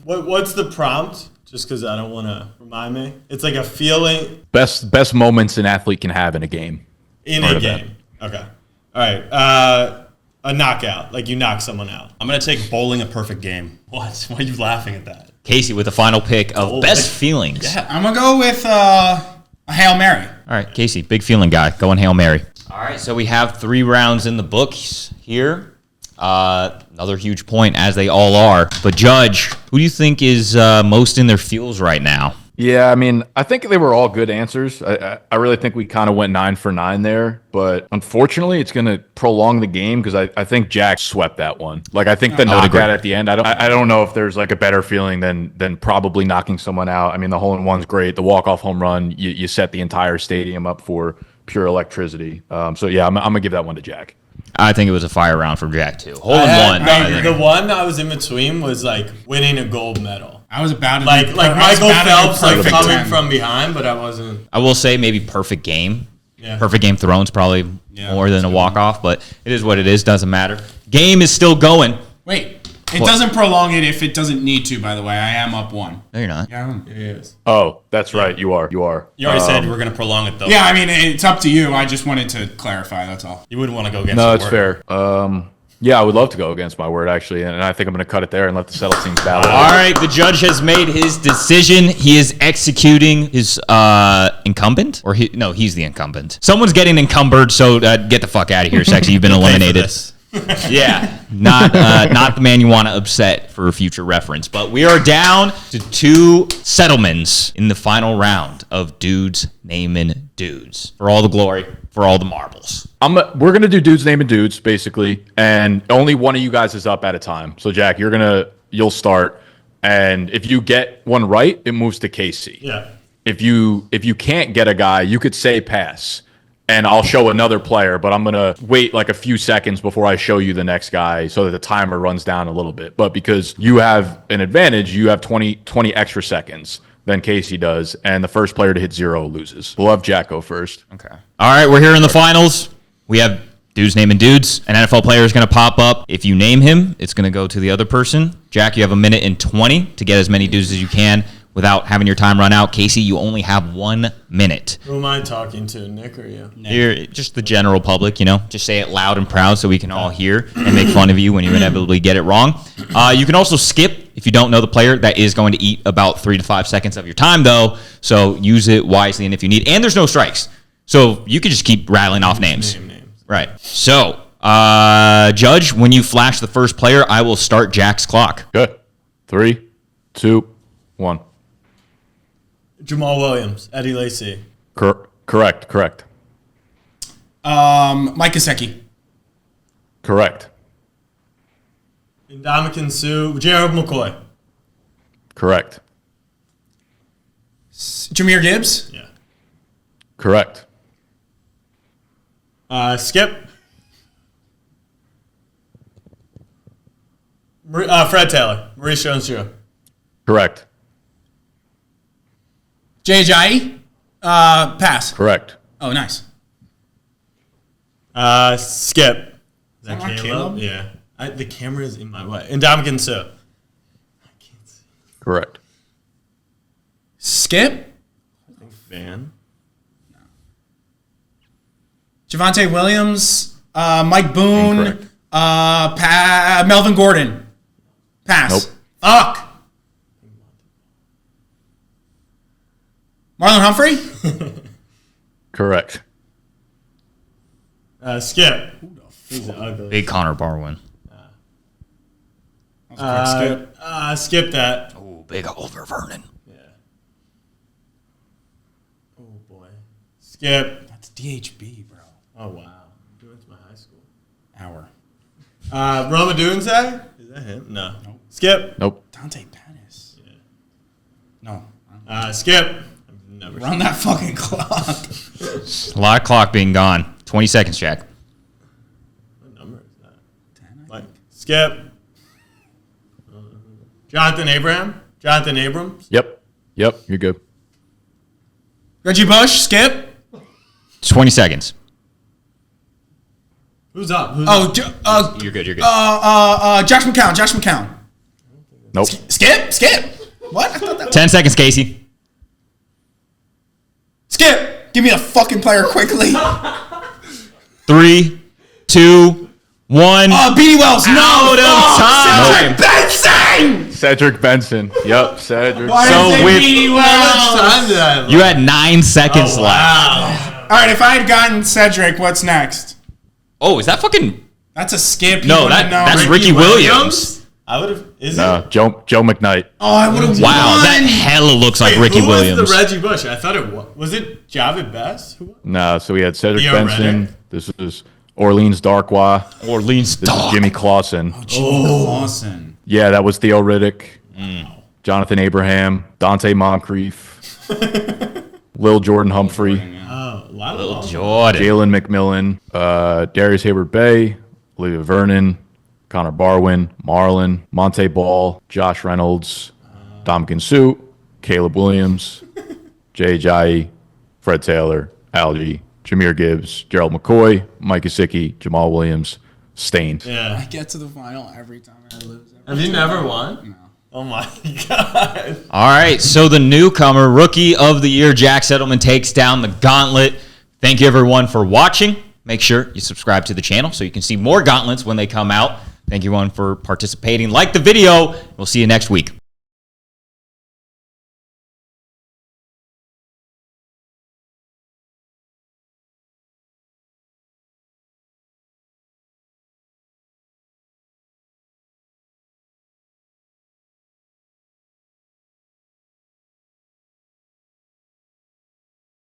Speaker 5: What's the prompt? Just because I don't want to remind me. It's like a feeling
Speaker 4: Best moments an athlete can have in a game.
Speaker 5: in
Speaker 4: Part
Speaker 5: a
Speaker 4: of that.
Speaker 5: game. Okay. All right. A knockout. Like you knock someone out.
Speaker 2: I'm going to take bowling a perfect game. What? Why are you laughing at that?
Speaker 1: Casey with the final pick of
Speaker 5: Oh,
Speaker 1: best
Speaker 5: like-
Speaker 1: feelings.
Speaker 3: I'm gonna go with a Hail Mary.
Speaker 1: All right, Casey, big feeling guy. Going Hail Mary. All right, so we have 3 rounds in the books here. Another huge point, as they all are. But Judge, who do you think is most in their feels right now?
Speaker 4: Yeah, I mean, I think they were all good answers. I really think we kind of went 9 for 9 there, but unfortunately, it's going to prolong the game because I think Jack swept that one. Like, I think the
Speaker 1: I would agree.
Speaker 4: knockout at the end. I don't know if there's like a better feeling than probably knocking someone out. I mean, the hole in one's great. The walk off home run, you set the entire stadium up for pure electricity. So yeah, I'm gonna give that one to Jack.
Speaker 1: I think it was a fire round from Jack, too. Hole in one.
Speaker 5: The one I was in between was like winning a gold medal.
Speaker 3: I was about to
Speaker 5: Like
Speaker 3: I was
Speaker 5: Michael
Speaker 3: about to do
Speaker 5: Phelps, like
Speaker 3: perfect
Speaker 5: coming
Speaker 3: 10.
Speaker 5: from behind, but I wasn't.
Speaker 1: I will say maybe perfect game.
Speaker 5: Yeah.
Speaker 1: Perfect game thrown's probably
Speaker 3: Yeah,
Speaker 1: more than a
Speaker 3: that's
Speaker 1: walk-off, but it is what it is. Doesn't matter. Game is still going.
Speaker 3: Wait, it
Speaker 1: What?
Speaker 3: doesn't prolong it if it doesn't need to. By the way, I am up 1.
Speaker 1: No, you're not.
Speaker 3: Yeah,
Speaker 5: Yes.
Speaker 4: Oh, that's right. You are.
Speaker 2: You already said we're going to prolong it, though.
Speaker 3: yeah. I mean, it's up to you. I just wanted to clarify. That's all.
Speaker 2: You wouldn't want to go against
Speaker 4: No,
Speaker 2: your
Speaker 4: it's
Speaker 2: word.
Speaker 4: fair. Yeah, I would love to go against my word actually, and I think I'm going to cut it there and let the settle teams battle.
Speaker 1: All right, the judge has made his decision. He is executing his incumbent, or he's the incumbent. Someone's getting encumbered, so get the fuck out of here, Sexy. You've been
Speaker 2: Pay for
Speaker 1: eliminated.
Speaker 2: this.
Speaker 1: Yeah, not the man you want to upset for future reference. But we are down to 2 settlements in the final round of Dudes Naming Dudes. For all the glory, for all the marbles.
Speaker 4: We're gonna do dudes naming dudes basically, and only one of you guys is up at a time. So Jack, you'll start, and if you get one right, it moves to Casey.
Speaker 5: Yeah.
Speaker 4: If you can't get a guy, you could say pass, and I'll show another player, but I'm gonna wait like a few seconds before I show you the next guy so that the timer runs down a little bit. But because you have an advantage, you have 20 extra seconds. than Casey does, and the first player to hit 0 loses. We'll have Jack go first.
Speaker 1: Okay. All right, we're here in the finals. We have dudes naming dudes. An NFL player is going to pop up. If you name him, it's going to go to the other person. Jack, you have 1:20 to get as many dudes as you can without having your time run out. Casey, you only have 1 minute.
Speaker 5: Who am I talking to, Nick or you?
Speaker 1: You're just the general public, Just say it loud and proud so we can all hear and make fun of you when you inevitably get it wrong. You can also skip if you don't know the player. That is going to eat about 3 to 5 seconds of your time, though. So use it wisely and if you need. And there's no strikes. So you can just keep rattling off names.
Speaker 5: Name names.
Speaker 1: Right. So, Judge, when you flash the first player, I will start Jack's clock.
Speaker 4: Good. 3, 2, 1.
Speaker 5: Jamal Williams, Eddie Lacy.
Speaker 4: Correct.
Speaker 3: Mike Gesicki.
Speaker 4: Correct.
Speaker 5: Ndamukong Suh, Gerald McCoy.
Speaker 4: Correct.
Speaker 3: Jahmyr Gibbs.
Speaker 5: Yeah.
Speaker 4: Correct.
Speaker 5: Skip. Fred Taylor, Maurice Jones-Drew.
Speaker 4: Correct.
Speaker 3: JJ. Pass.
Speaker 4: Correct.
Speaker 3: Oh, nice.
Speaker 5: Skip. Is that
Speaker 3: not
Speaker 5: Caleb?
Speaker 3: Caleb?
Speaker 5: Yeah. The camera is in my way. Ndamukong Suh.
Speaker 4: Correct.
Speaker 3: Skip.
Speaker 5: Van.
Speaker 3: Javonte Williams. Mike Boone.
Speaker 4: Incorrect.
Speaker 3: Melvin Gordon. Pass.
Speaker 4: Nope.
Speaker 3: Fuck. Marlon Humphrey.
Speaker 4: Correct.
Speaker 5: Skip. He's ugly.
Speaker 1: Big Connor Barwin.
Speaker 5: Skip that.
Speaker 1: Oh, big Oliver Vernon.
Speaker 5: Yeah. Oh boy. Skip.
Speaker 3: That's DHB, bro.
Speaker 5: Oh wow. He went to my high school.
Speaker 3: Hour.
Speaker 5: Roma Dunze? Is that him? No. Nope. Skip.
Speaker 4: Nope.
Speaker 3: Dante Pettis. Yeah. No.
Speaker 5: Skip. I've never
Speaker 3: Run that fucking clock.
Speaker 1: A lot of clock being gone. 20 seconds, Jack.
Speaker 5: What number is that? 10. Like, skip. Jonathan Abrams.
Speaker 4: Yep. You're good.
Speaker 3: Reggie Bush. Skip.
Speaker 1: 20 seconds.
Speaker 5: Who's up?
Speaker 1: You're good.
Speaker 3: Josh McCown.
Speaker 4: Nope.
Speaker 3: Skip. What? I thought that was
Speaker 1: 10 seconds, Casey.
Speaker 3: Skip. Give me a fucking player quickly.
Speaker 1: 3, 2, 1.
Speaker 3: B.D. Wells.
Speaker 1: Out of time.
Speaker 3: Benson.
Speaker 4: Cedric Benson. Yep. Cedric.
Speaker 3: Why
Speaker 1: So
Speaker 3: is it
Speaker 1: with-
Speaker 3: B.D.
Speaker 5: How
Speaker 3: Wells?
Speaker 5: much time did I have?
Speaker 1: You had 9 seconds left.
Speaker 5: Wow.
Speaker 3: All right, if I had gotten Cedric, what's next?
Speaker 1: Oh, is that fucking...
Speaker 3: That's a skip.
Speaker 1: No,
Speaker 3: You wouldn't know.
Speaker 1: that's Ricky Williams.
Speaker 5: I would have. Is
Speaker 4: No,
Speaker 5: it?
Speaker 4: Joe McKnight.
Speaker 3: Oh, I would have
Speaker 1: Wow,
Speaker 3: won.
Speaker 1: that hella looks like
Speaker 5: Wait,
Speaker 1: Ricky
Speaker 5: who
Speaker 1: Williams.
Speaker 5: was the Reggie Bush? I thought it was. Was it Javid Best? Who?
Speaker 4: No, so we had Cedric
Speaker 5: Theo
Speaker 4: Benson.
Speaker 5: Reddick.
Speaker 4: This is Orleans Darkwa.
Speaker 1: Orleans
Speaker 4: This is
Speaker 1: dog.
Speaker 4: Jimmy Clausen.
Speaker 3: Clausen.
Speaker 4: Yeah, that was Theo Riddick. Jonathan Abraham. Dante Moncrief. Lil Jordan Humphrey.
Speaker 5: Oh, a lot
Speaker 1: Little
Speaker 5: of
Speaker 1: Jordan.
Speaker 4: Jalen McMillan. Darius Hayward-Bay. Olivia Vernon. Connor Barwin. Marlon. Monte Ball. Josh Reynolds. Ndamukong Suh. Caleb Williams. Jay Ajayi. Fred Taylor. Algie. Jahmyr Gibbs. Gerald McCoy. Mike Gesicki. Jamal Williams. Stained.
Speaker 5: Yeah.
Speaker 3: I get to the final every time I lose.
Speaker 5: Have you never won?
Speaker 3: No.
Speaker 5: Oh my god.
Speaker 1: All right, so the newcomer, Rookie of the Year, Jack Settleman, takes down the Gauntlet. Thank you, everyone, for watching. Make sure you subscribe to the channel so you can see more Gauntlets when they come out. Thank you, everyone, for participating. Like the video. We'll see you next week.